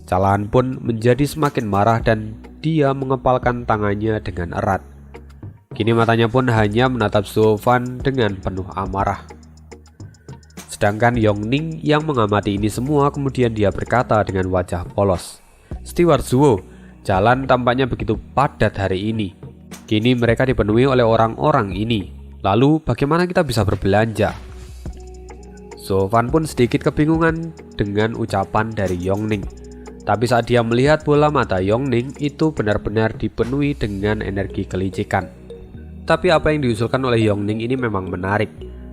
Calahan pun menjadi semakin marah dan dia mengepalkan tangannya dengan erat. Kini matanya pun hanya menatap Zuovan dengan penuh amarah. Sedangkan Yongning yang mengamati ini semua kemudian dia berkata dengan wajah polos, "Steward Zuo, jalan tampaknya begitu padat hari ini. Kini mereka dipenuhi oleh orang-orang ini. Lalu bagaimana kita bisa berbelanja?" Zuovan pun sedikit kebingungan dengan ucapan dari Yongning. Tapi saat dia melihat bola mata Yongning itu benar-benar dipenuhi dengan energi kelicikan. Tapi apa yang diusulkan oleh Yongning ini memang menarik.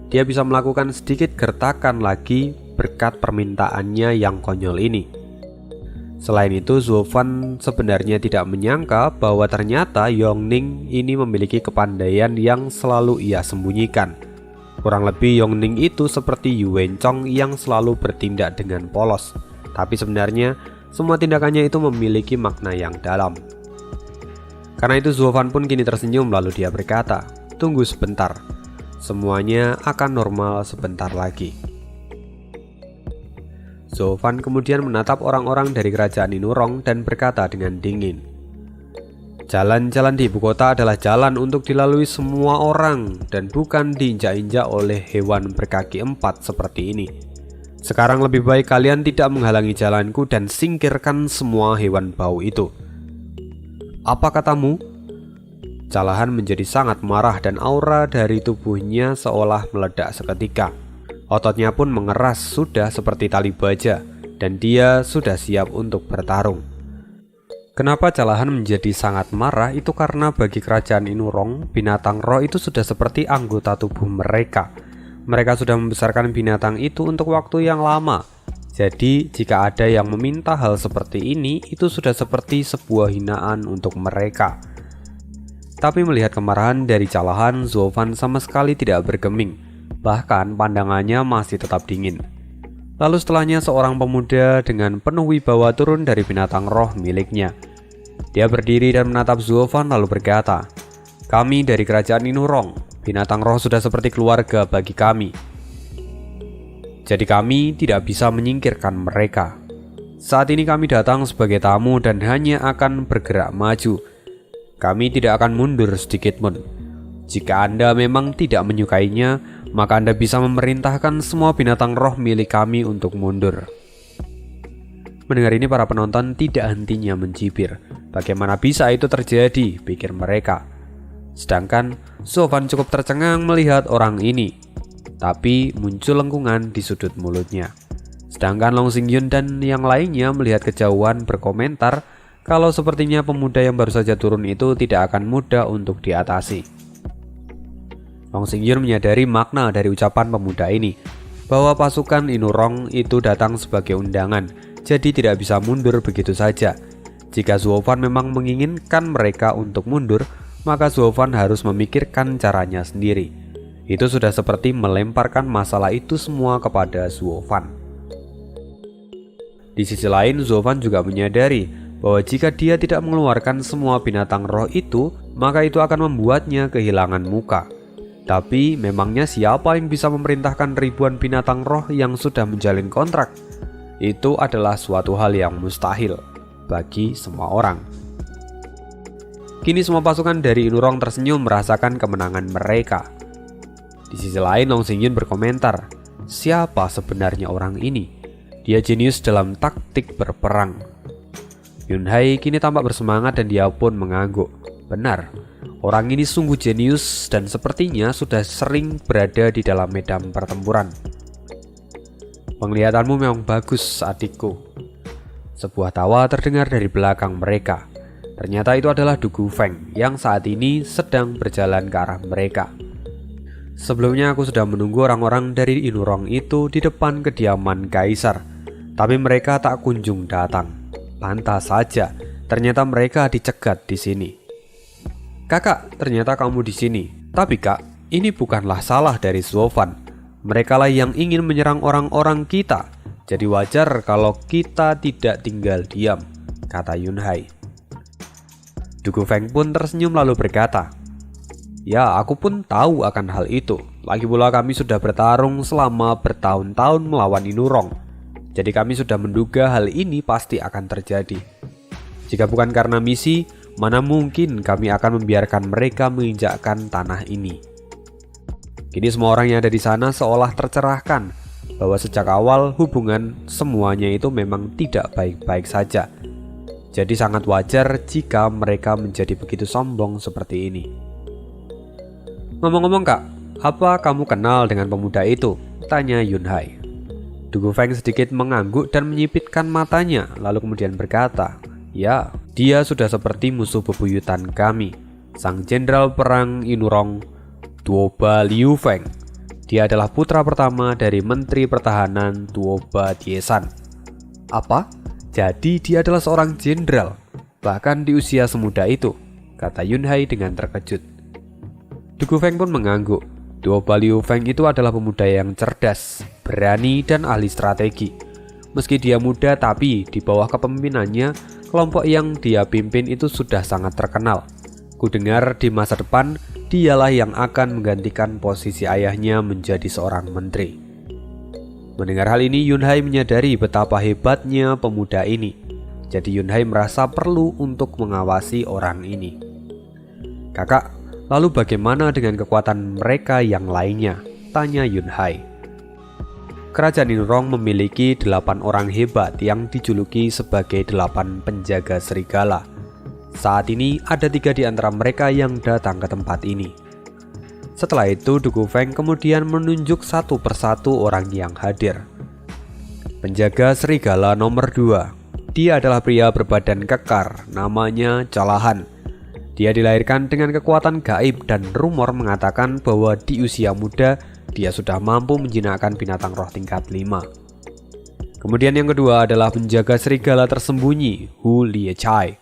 Dia bisa melakukan sedikit gertakan lagi berkat permintaannya yang konyol ini. Selain itu, Zuovan sebenarnya tidak menyangka bahwa ternyata Yongning ini memiliki kepandaian yang selalu ia sembunyikan. Kurang lebih Yongning itu seperti Yu Wencong yang selalu bertindak dengan polos. Tapi sebenarnya semua tindakannya itu memiliki makna yang dalam. Karena itu Zuovan pun kini tersenyum lalu dia berkata, "Tunggu sebentar. Semuanya akan normal sebentar lagi." Zuovan kemudian menatap orang-orang dari kerajaan Inurong dan berkata dengan dingin, "Jalan-jalan di ibu kota adalah jalan untuk dilalui semua orang dan bukan diinjak-injak oleh hewan berkaki 4 seperti ini. Sekarang lebih baik kalian tidak menghalangi jalanku dan singkirkan semua hewan bau itu." Apa katamu? Calahan menjadi sangat marah dan aura dari tubuhnya seolah meledak seketika. Ototnya pun mengeras sudah seperti tali baja dan dia sudah siap untuk bertarung. Kenapa Calahan menjadi sangat marah itu karena bagi kerajaan Inurong, binatang roh itu sudah seperti anggota tubuh mereka. Mereka sudah membesarkan binatang itu untuk waktu yang lama. Jadi jika ada yang meminta hal seperti ini, itu sudah seperti sebuah hinaan untuk mereka. Tapi melihat kemarahan dari Calahan, Zulfan sama sekali tidak bergeming. Bahkan pandangannya masih tetap dingin. Lalu setelahnya seorang pemuda dengan penuh wibawa turun dari binatang roh miliknya. Dia berdiri dan menatap Zulfan lalu berkata, "Kami dari kerajaan Inurong, binatang roh sudah seperti keluarga bagi kami. Jadi kami tidak bisa menyingkirkan mereka. Saat ini kami datang sebagai tamu dan hanya akan bergerak maju. Kami tidak akan mundur sedikitpun. Jika Anda memang tidak menyukainya, maka Anda bisa memerintahkan semua binatang roh milik kami untuk mundur." Mendengar ini para penonton tidak hentinya mencibir. Bagaimana bisa itu terjadi, pikir mereka. Sedangkan Zulfan cukup tercengang melihat orang ini. Tapi muncul lengkungan di sudut mulutnya. Sedangkan Long Xingyun dan yang lainnya melihat kejauhan berkomentar kalau sepertinya pemuda yang baru saja turun itu tidak akan mudah untuk diatasi. Long Xingyun menyadari makna dari ucapan pemuda ini, bahwa pasukan Inurong itu datang sebagai undangan, jadi tidak bisa mundur begitu saja. Jika Zulfan memang menginginkan mereka untuk mundur, maka Zulfan harus memikirkan caranya sendiri. Itu sudah seperti melemparkan masalah itu semua kepada Zulfan. Di sisi lain, Zulfan juga menyadari bahwa jika dia tidak mengeluarkan semua binatang roh itu, maka itu akan membuatnya kehilangan muka. Tapi memangnya siapa yang bisa memerintahkan ribuan binatang roh yang sudah menjalin kontrak? Itu adalah suatu hal yang mustahil bagi semua orang. Kini semua pasukan dari Inurong tersenyum merasakan kemenangan mereka. Di sisi lain, Long Xingyun berkomentar, "Siapa sebenarnya orang ini? Dia jenius dalam taktik berperang." Yunhai kini tampak bersemangat dan dia pun mengangguk. Benar, orang ini sungguh jenius dan sepertinya sudah sering berada di dalam medan pertempuran. "Penglihatanmu memang bagus, adikku." Sebuah tawa terdengar dari belakang mereka. Ternyata itu adalah Du Gufeng yang saat ini sedang berjalan ke arah mereka. "Sebelumnya aku sudah menunggu orang-orang dari Inurong itu di depan kediaman Kaisar, tapi mereka tak kunjung datang. Pantas saja, ternyata mereka dicegat di sini." "Kakak, ternyata kamu di sini. Tapi kak, ini bukanlah salah dari Zulfan. Merekalah yang ingin menyerang orang-orang kita. Jadi wajar kalau kita tidak tinggal diam," kata Yunhai. Du Gufeng pun tersenyum lalu berkata, "Ya, aku pun tahu akan hal itu. Lagi pula kami sudah bertarung selama bertahun-tahun melawan Inurong. Jadi kami sudah menduga hal ini pasti akan terjadi. Jika bukan karena misi, mana mungkin kami akan membiarkan mereka menginjakkan tanah ini." Kini semua orang yang ada di sana seolah tercerahkan bahwa sejak awal hubungan semuanya itu memang tidak baik-baik saja. Jadi sangat wajar jika mereka menjadi begitu sombong seperti ini. "Ngomong-ngomong kak, apa kamu kenal dengan pemuda itu?" tanya Yunhai. Du Gufeng sedikit mengangguk dan menyipitkan matanya, lalu kemudian berkata, "Ya, dia sudah seperti musuh bebuyutan kami, sang jenderal perang Inurong, Duoba Liu Feng. Dia adalah putra pertama dari Menteri Pertahanan Duoba Tiesan." "Apa? Jadi dia adalah seorang jenderal, bahkan di usia semuda itu?" kata Yunhai dengan terkejut. Du Gufeng pun mengangguk. Duoba Liu Feng itu adalah pemuda yang cerdas, berani, dan ahli strategi. Meski dia muda, tapi di bawah kepemimpinannya, kelompok yang dia pimpin itu sudah sangat terkenal. Kudengar di masa depan, dialah yang akan menggantikan posisi ayahnya menjadi seorang menteri. Mendengar hal ini, Yunhai menyadari betapa hebatnya pemuda ini. Jadi Yunhai merasa perlu untuk mengawasi orang ini. "Kakak, lalu bagaimana dengan kekuatan mereka yang lainnya?" tanya Yunhai. Kerajaan Inurong memiliki 8 orang hebat yang dijuluki sebagai 8 penjaga serigala. Saat ini ada 3 di antara mereka yang datang ke tempat ini. Setelah itu Du Gufeng kemudian menunjuk satu persatu orang yang hadir. Penjaga serigala nomor 2. Dia adalah pria berbadan kekar, namanya Calahan. Dia dilahirkan dengan kekuatan gaib dan rumor mengatakan bahwa di usia muda dia sudah mampu menjinakkan binatang roh tingkat 5. Kemudian yang kedua adalah penjaga serigala tersembunyi, Hu Liechai.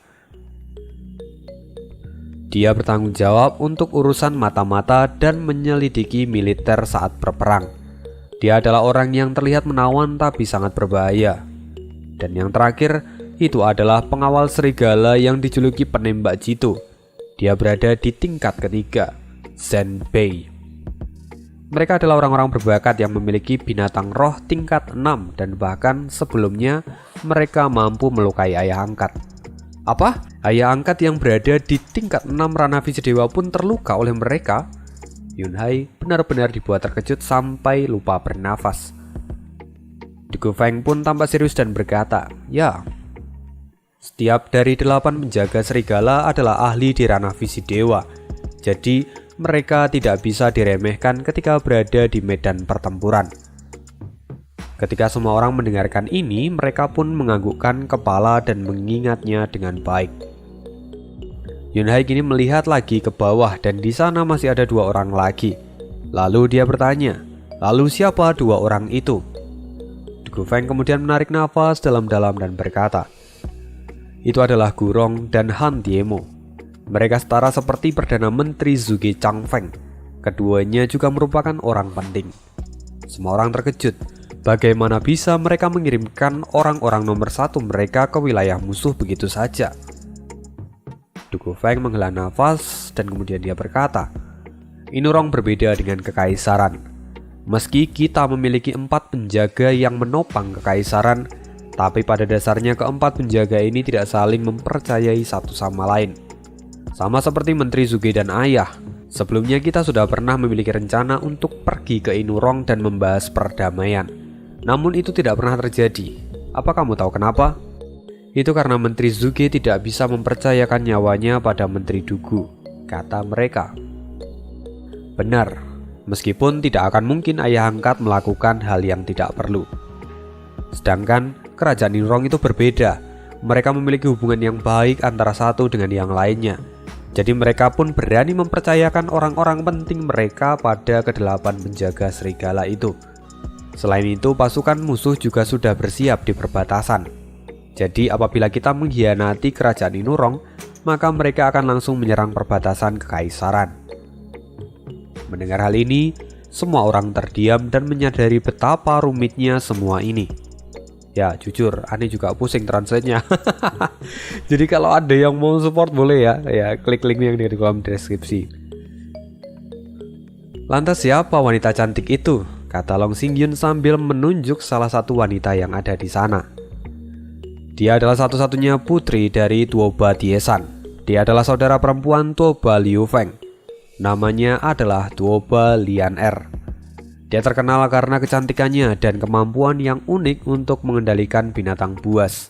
Dia bertanggung jawab untuk urusan mata-mata dan menyelidiki militer saat berperang. Dia adalah orang yang terlihat menawan tapi sangat berbahaya. Dan yang terakhir itu adalah pengawal serigala yang dijuluki penembak jitu. Dia berada di tingkat ketiga, Zhen Bei. Mereka adalah orang-orang berbakat yang memiliki binatang roh tingkat 6 dan bahkan sebelumnya mereka mampu melukai ayah angkat. Apa? Ayah angkat yang berada di tingkat 6 ranah visi dewa pun terluka oleh mereka? Yunhai benar-benar dibuat terkejut sampai lupa bernafas. Du Gufeng pun tampak serius dan berkata, "Ya, setiap dari 8 penjaga serigala adalah ahli di ranah visi dewa. Jadi mereka tidak bisa diremehkan ketika berada di medan pertempuran." Ketika semua orang mendengarkan ini, mereka pun menganggukkan kepala dan mengingatnya dengan baik. Yunhai kini melihat lagi ke bawah dan di sana masih ada 2 orang lagi. Lalu dia bertanya, "Lalu siapa 2 orang itu?" Du Gufeng kemudian menarik nafas dalam-dalam dan berkata, "Itu adalah Gurong dan Han Diemo. Mereka setara seperti Perdana Menteri Zhuge Changfeng. Keduanya juga merupakan orang penting." Semua orang terkejut. Bagaimana bisa mereka mengirimkan orang-orang nomor 1 mereka ke wilayah musuh begitu saja? Du Gufeng menghela nafas dan kemudian dia berkata, "Inurong berbeda dengan kekaisaran. Meski kita memiliki 4 penjaga yang menopang kekaisaran, tapi pada dasarnya keempat penjaga ini tidak saling mempercayai satu sama lain. Sama seperti Menteri Zhuge dan Ayah, sebelumnya kita sudah pernah memiliki rencana untuk pergi ke Inurong dan membahas perdamaian. Namun itu tidak pernah terjadi. Apa kamu tahu kenapa? Itu karena Menteri Zhuge tidak bisa mempercayakan nyawanya pada Menteri Dugu," kata mereka. Benar, meskipun tidak akan mungkin ayah angkat melakukan hal yang tidak perlu. Sedangkan kerajaan Inurong itu berbeda. Mereka memiliki hubungan yang baik antara satu dengan yang lainnya. Jadi mereka pun berani mempercayakan orang-orang penting mereka pada ke-8 penjaga serigala itu. Selain itu, pasukan musuh juga sudah bersiap di perbatasan. Jadi apabila kita mengkhianati kerajaan Inurong, maka mereka akan langsung menyerang perbatasan kekaisaran. Mendengar hal ini, semua orang terdiam dan menyadari betapa rumitnya semua ini. Ya jujur, aneh juga pusing translate-nya. Jadi kalau ada yang mau support boleh ya klik link yang di kolom deskripsi. "Lantas siapa wanita cantik itu?" kata Long Xingyun sambil menunjuk salah satu wanita yang ada di sana. Dia adalah satu-satunya putri dari Tuoba Tiesan. Dia adalah saudara perempuan Tuoba Liu Feng. Namanya adalah Tuoba Lian-er. Dia terkenal karena kecantikannya dan kemampuan yang unik untuk mengendalikan binatang buas.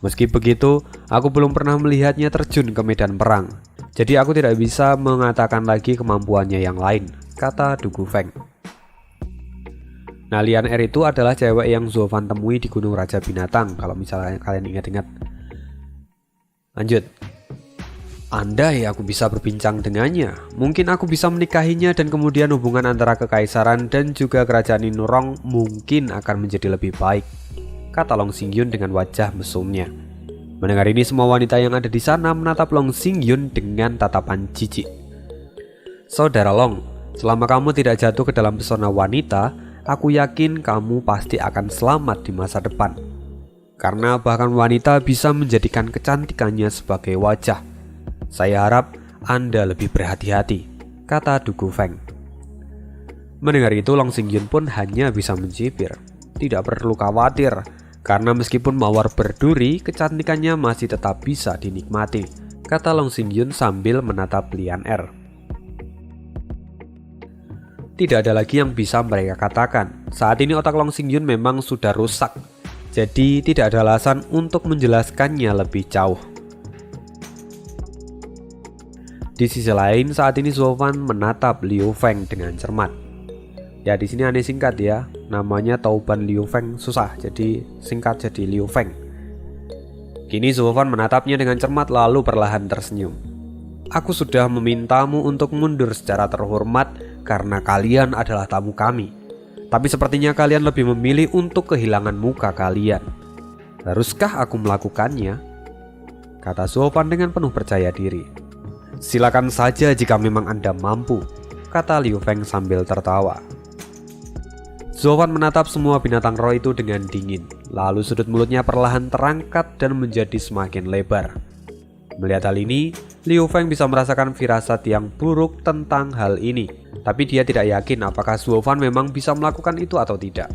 Meski begitu, aku belum pernah melihatnya terjun ke medan perang. Jadi aku tidak bisa mengatakan lagi kemampuannya yang lain, kata Du Gufeng. Nah, Lian-er itu adalah cewek yang Zofan temui di Gunung Raja Binatang, kalau misalnya kalian ingat-ingat. Lanjut. "Andai aku bisa berbincang dengannya, mungkin aku bisa menikahinya dan kemudian hubungan antara kekaisaran dan juga kerajaan Inurong mungkin akan menjadi lebih baik," kata Long Xingyun dengan wajah mesumnya. Mendengar ini, semua wanita yang ada di sana menatap Long Xingyun dengan tatapan jijik. "Saudara Long, selama kamu tidak jatuh ke dalam pesona wanita, aku yakin kamu pasti akan selamat di masa depan. Karena bahkan wanita bisa menjadikan kecantikannya sebagai wajah. Saya harap Anda lebih berhati-hati," kata Du Gufeng. Mendengar itu, Long Xingyun pun hanya bisa mencibir. Tidak perlu khawatir, karena meskipun mawar berduri, kecantikannya masih tetap bisa dinikmati, kata Long Xingyun sambil menatap Lian-er. Tidak ada lagi yang bisa mereka katakan. Saat ini otak Long Xingyun memang sudah rusak, jadi tidak ada alasan untuk menjelaskannya lebih jauh. Di sisi lain, saat ini Zuofan menatap Liu Feng dengan cermat. Ya, di sini aneh singkat ya. Namanya Tauban Liu Feng susah, jadi singkat jadi Liu Feng. Kini Zuofan menatapnya dengan cermat lalu perlahan tersenyum. Aku sudah memintamu untuk mundur secara terhormat karena kalian adalah tamu kami. Tapi sepertinya kalian lebih memilih untuk kehilangan muka kalian. Haruskah aku melakukannya? Kata Zuofan dengan penuh percaya diri. Silakan saja jika memang Anda mampu, kata Liu Feng sambil tertawa. Zuofan menatap semua binatang roh itu dengan dingin, lalu sudut mulutnya perlahan terangkat dan menjadi semakin lebar. Melihat hal ini, Liu Feng bisa merasakan firasat yang buruk tentang hal ini, tapi dia tidak yakin apakah Zuofan memang bisa melakukan itu atau tidak.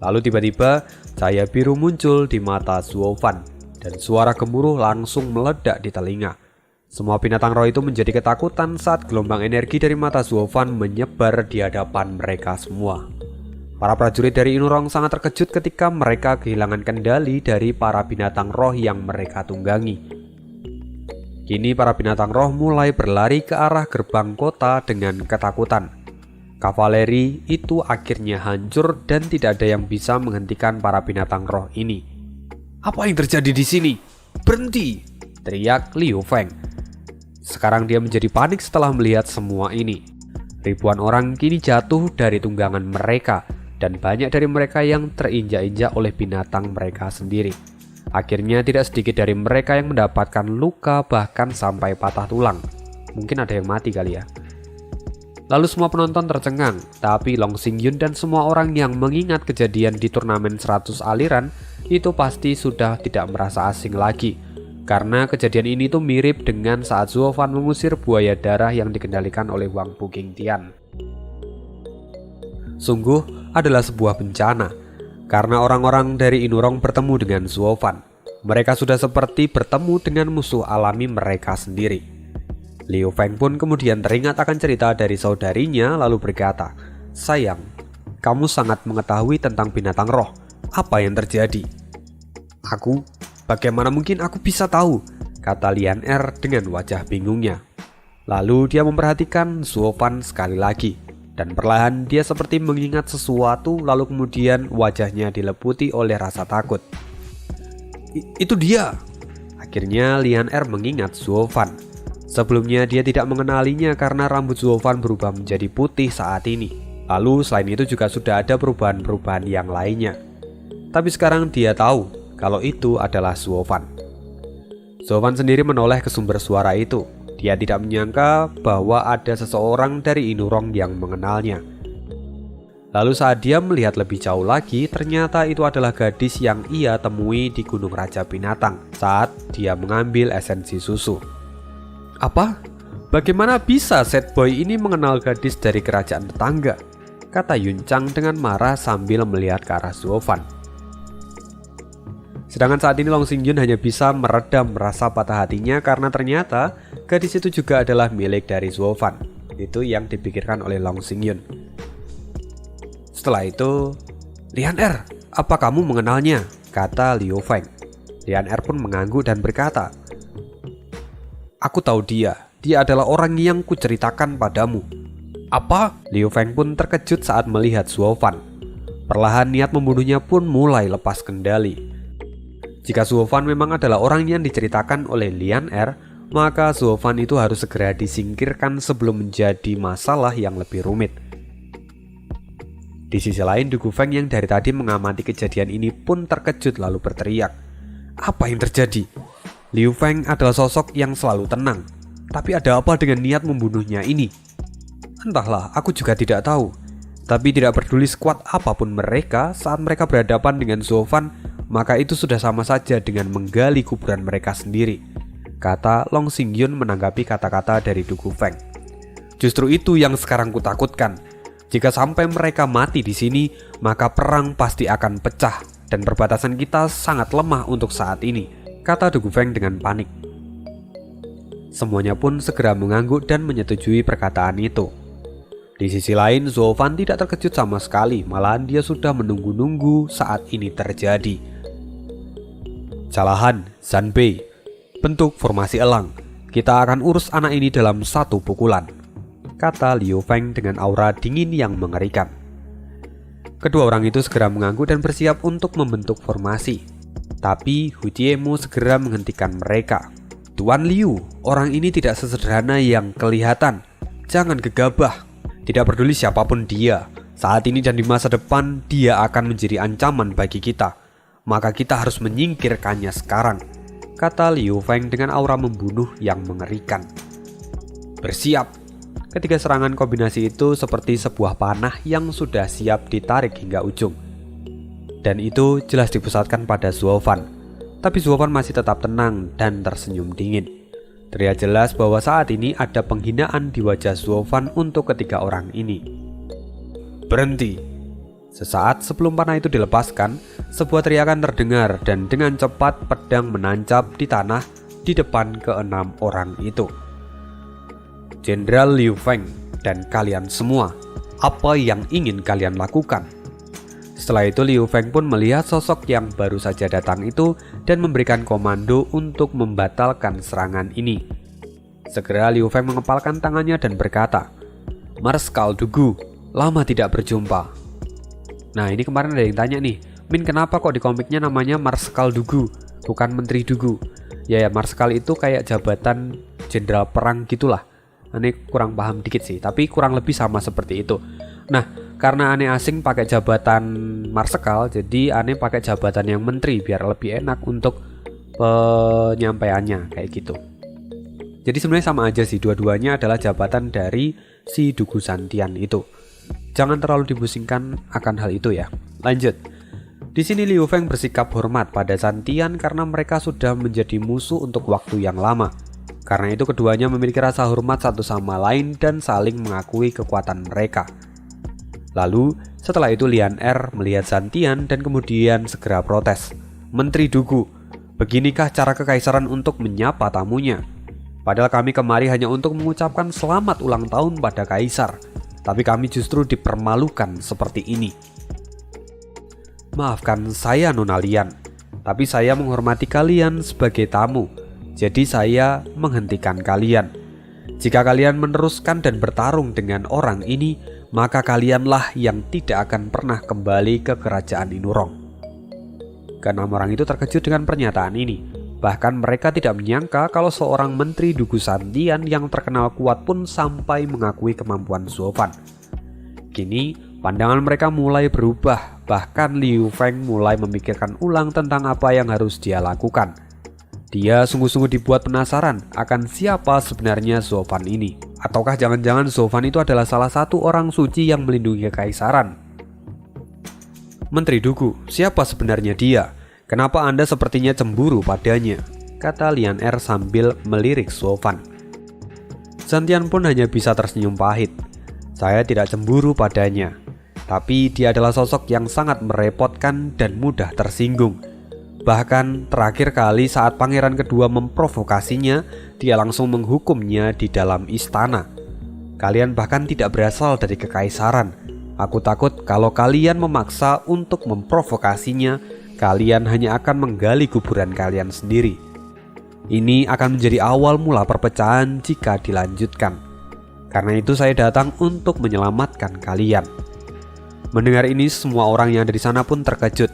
Lalu tiba-tiba cahaya biru muncul di mata Zuofan, dan suara gemuruh langsung meledak di telinga. Semua binatang roh itu menjadi ketakutan saat gelombang energi dari mata Zuofan menyebar di hadapan mereka semua. Para prajurit dari Inurong sangat terkejut ketika mereka kehilangan kendali dari para binatang roh yang mereka tunggangi. Kini para binatang roh mulai berlari ke arah gerbang kota dengan ketakutan. Kavaleri itu akhirnya hancur dan tidak ada yang bisa menghentikan para binatang roh ini. Apa yang terjadi di sini? Berhenti! Teriak Liu Feng. Sekarang dia menjadi panik setelah melihat semua ini. Ribuan orang kini jatuh dari tunggangan mereka dan banyak dari mereka yang terinjak-injak oleh binatang mereka sendiri. Akhirnya tidak sedikit dari mereka yang mendapatkan luka bahkan sampai patah tulang. Mungkin ada yang mati kali ya. Lalu semua penonton tercengang, tapi Long Xingyun dan semua orang yang mengingat kejadian di turnamen 100 aliran itu pasti sudah tidak merasa asing lagi. Karena kejadian ini tuh mirip dengan saat Zuofan mengusir buaya darah yang dikendalikan oleh Wang Buqingtian. Sungguh adalah sebuah bencana, karena orang-orang dari Inurong bertemu dengan Zuofan. Mereka sudah seperti bertemu dengan musuh alami mereka sendiri. Liu Feng pun kemudian teringat akan cerita dari saudarinya lalu berkata, "Sayang, kamu sangat mengetahui tentang binatang roh. Apa yang terjadi?" "Aku? Bagaimana mungkin aku bisa tahu?" kata Lian Er dengan wajah bingungnya. Lalu dia memperhatikan Zuofan sekali lagi, dan perlahan dia seperti mengingat sesuatu lalu kemudian wajahnya dileputi oleh rasa takut. Itu dia! Akhirnya Lian Er mengingat Zuofan. Sebelumnya dia tidak mengenalinya karena rambut Zuofan berubah menjadi putih saat ini. Lalu selain itu juga sudah ada perubahan-perubahan yang lainnya. Tapi sekarang dia tahu kalau itu adalah Zuofan. Zuofan sendiri menoleh ke sumber suara itu. Dia tidak menyangka bahwa ada seseorang dari Inurong yang mengenalnya. Lalu saat dia melihat lebih jauh lagi, ternyata itu adalah gadis yang ia temui di Gunung Raja Binatang saat dia mengambil esensi susu. Apa? Bagaimana bisa Set Boy ini mengenal gadis dari kerajaan tetangga? Kata Yun Chang dengan marah sambil melihat ke arah Zuofan. Sedangkan saat ini Long Xingyun hanya bisa meredam rasa patah hatinya karena ternyata gadis itu juga adalah milik dari Zuofan. Itu yang dipikirkan oleh Long Xingyun. Setelah itu, "Lian Er, apa kamu mengenalnya?" kata Liu Feng. Lian Er pun mengangguk dan berkata, "Aku tahu dia. Dia adalah orang yang kuceritakan padamu." "Apa?" Liu Feng pun terkejut saat melihat Zuofan. Perlahan niat membunuhnya pun mulai lepas kendali. Jika Zuofan memang adalah orang yang diceritakan oleh Lian Er, maka Zuofan itu harus segera disingkirkan sebelum menjadi masalah yang lebih rumit. Di sisi lain, Du Gufeng yang dari tadi mengamati kejadian ini pun terkejut lalu berteriak, "Apa yang terjadi?" Liu Feng adalah sosok yang selalu tenang, tapi ada apa dengan niat membunuhnya ini? Entahlah, aku juga tidak tahu. Tapi tidak peduli sekuat apapun mereka, saat mereka berhadapan dengan Zuofan, maka itu sudah sama saja dengan menggali kuburan mereka sendiri, kata Long Xingyun menanggapi kata-kata dari Du Gufeng. "Justru itu yang sekarang kutakutkan. Jika sampai mereka mati di sini, maka perang pasti akan pecah dan perbatasan kita sangat lemah untuk saat ini," kata Du Gufeng dengan panik. Semuanya pun segera mengangguk dan menyetujui perkataan itu. Di sisi lain, Zuofan tidak terkejut sama sekali, malahan dia sudah menunggu-nunggu saat ini terjadi. Calahan, Zanbei. Bentuk formasi elang. Kita akan urus anak ini dalam satu pukulan, kata Liu Feng dengan aura dingin yang mengerikan. Kedua orang itu segera mengangguk dan bersiap untuk membentuk formasi. Tapi Hu Jiemu segera menghentikan mereka. Tuan Liu, orang ini tidak sesederhana yang kelihatan. Jangan gegabah. Tidak peduli siapapun dia, saat ini dan di masa depan dia akan menjadi ancaman bagi kita. Maka kita harus menyingkirkannya sekarang, kata Liu Feng dengan aura membunuh yang mengerikan. Bersiap. Ketiga serangan kombinasi itu seperti sebuah panah yang sudah siap ditarik hingga ujung. Dan itu jelas dipusatkan pada Zuo Fan. Tapi Zuo Fan masih tetap tenang dan tersenyum dingin. Terlihat jelas bahwa saat ini ada penghinaan di wajah Zuo Fan untuk ketiga orang ini. Berhenti. Sesaat sebelum panah itu dilepaskan, sebuah teriakan terdengar dan dengan cepat pedang menancap di tanah di depan keenam orang itu. Jenderal Liu Feng dan kalian semua, apa yang ingin kalian lakukan? Setelah itu Liu Feng pun melihat sosok yang baru saja datang itu dan memberikan komando untuk membatalkan serangan ini. Segera Liu Feng mengepalkan tangannya dan berkata, "Marskal Dugu, lama tidak berjumpa." Nah, ini kemarin ada yang tanya nih, Min, kenapa kok di komiknya namanya Marskal Dugu, bukan Menteri Dugu? Ya, Marskal itu kayak jabatan jenderal perang gitulah. Aneh kurang paham dikit sih, tapi kurang lebih sama seperti itu. Nah, karena aneh asing pakai jabatan Marskal, jadi aneh pakai jabatan yang menteri biar lebih enak untuk penyampaiannya kayak gitu. Jadi sebenarnya sama aja sih, dua-duanya adalah jabatan dari si Dugu Santian itu. Jangan terlalu dibusingkan akan hal itu ya. Lanjut. Di sini Liu Feng bersikap hormat pada Santian karena mereka sudah menjadi musuh untuk waktu yang lama. Karena itu keduanya memiliki rasa hormat satu sama lain dan saling mengakui kekuatan mereka. Lalu setelah itu Lian Er melihat Santian dan kemudian segera protes. "Menteri Dugu, beginikah cara kekaisaran untuk menyapa tamunya? Padahal kami kemari hanya untuk mengucapkan selamat ulang tahun pada kaisar. Tapi kami justru dipermalukan seperti ini." "Maafkan saya Nona Lian, tapi saya menghormati kalian sebagai tamu. Jadi saya menghentikan kalian. Jika kalian meneruskan dan bertarung dengan orang ini, maka kalianlah yang tidak akan pernah kembali ke kerajaan Inurong." Keenam orang itu terkejut dengan pernyataan ini. Bahkan mereka tidak menyangka kalau seorang menteri Dugu Santian yang terkenal kuat pun sampai mengakui kemampuan Zuo Fan. Kini pandangan mereka mulai berubah. Bahkan Liu Feng mulai memikirkan ulang tentang apa yang harus dia lakukan. Dia sungguh-sungguh dibuat penasaran akan siapa sebenarnya Zuo Fan ini. Ataukah jangan-jangan Zuo Fan itu adalah salah satu orang suci yang melindungi kekaisaran? "Menteri Dugu, siapa sebenarnya dia? Kenapa Anda sepertinya cemburu padanya?" kata Lian Er sambil melirik Zuo Fan. Santian pun hanya bisa tersenyum pahit. "Saya tidak cemburu padanya, tapi dia adalah sosok yang sangat merepotkan dan mudah tersinggung. Bahkan terakhir kali saat pangeran kedua memprovokasinya, dia langsung menghukumnya di dalam istana. Kalian bahkan tidak berasal dari kekaisaran. Aku takut kalau kalian memaksa untuk memprovokasinya, kalian hanya akan menggali kuburan kalian sendiri. Ini akan menjadi awal mula perpecahan jika dilanjutkan. Karena itu saya datang untuk menyelamatkan kalian." Mendengar ini semua orang yang ada di sana pun terkejut.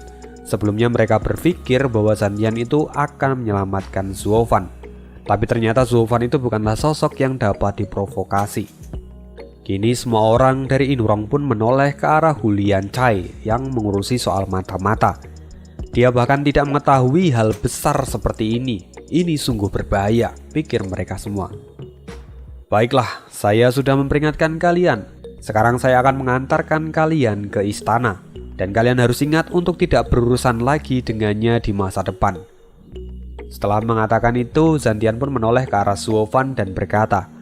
Sebelumnya mereka berpikir bahwa Santian itu akan menyelamatkan Zuo Fan. Tapi ternyata Zuo Fan itu bukanlah sosok yang dapat diprovokasi. Kini semua orang dari Inurong pun menoleh ke arah Hulian Cai yang mengurusi soal mata-mata. Dia bahkan tidak mengetahui hal besar seperti ini. Ini sungguh berbahaya, pikir mereka semua. "Baiklah, saya sudah memperingatkan kalian. Sekarang saya akan mengantarkan kalian ke istana. Dan kalian harus ingat untuk tidak berurusan lagi dengannya di masa depan." Setelah mengatakan itu, Santian pun menoleh ke arah Zuo Fan dan berkata,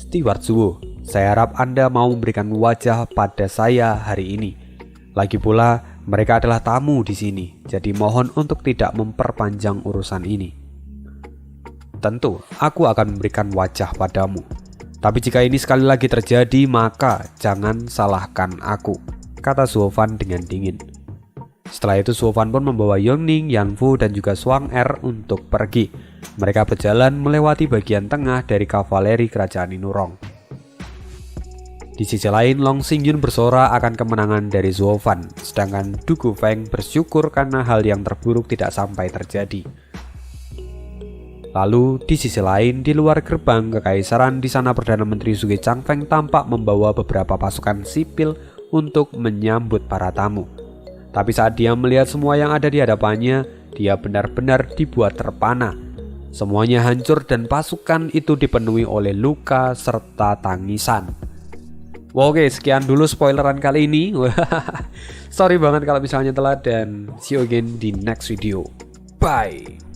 "Steward Zuo, saya harap Anda mau memberikan wajah pada saya hari ini. Lagi pula, mereka adalah tamu di sini, jadi mohon untuk tidak memperpanjang urusan ini." "Tentu, aku akan memberikan wajah padamu. Tapi jika ini sekali lagi terjadi, maka jangan salahkan aku," kata Zuo Fan dengan dingin. Setelah itu Zuo Fan pun membawa Yongning, Yanfu, dan juga Zhuang Er untuk pergi. Mereka berjalan melewati bagian tengah dari kavaleri kerajaan Inurong. Di sisi lain, Long Xingyun bersorak akan kemenangan dari Zhuo Fan, sedangkan Du Gufeng bersyukur karena hal yang terburuk tidak sampai terjadi. Lalu, di sisi lain, di luar gerbang kekaisaran, di sana Perdana Menteri Zhuge Changfeng tampak membawa beberapa pasukan sipil untuk menyambut para tamu. Tapi saat dia melihat semua yang ada di hadapannya, dia benar-benar dibuat terpana. Semuanya hancur dan pasukan itu dipenuhi oleh luka serta tangisan. Oke, sekian dulu spoileran kali ini. Sorry banget kalau misalnya telat, dan see you again di next video. Bye.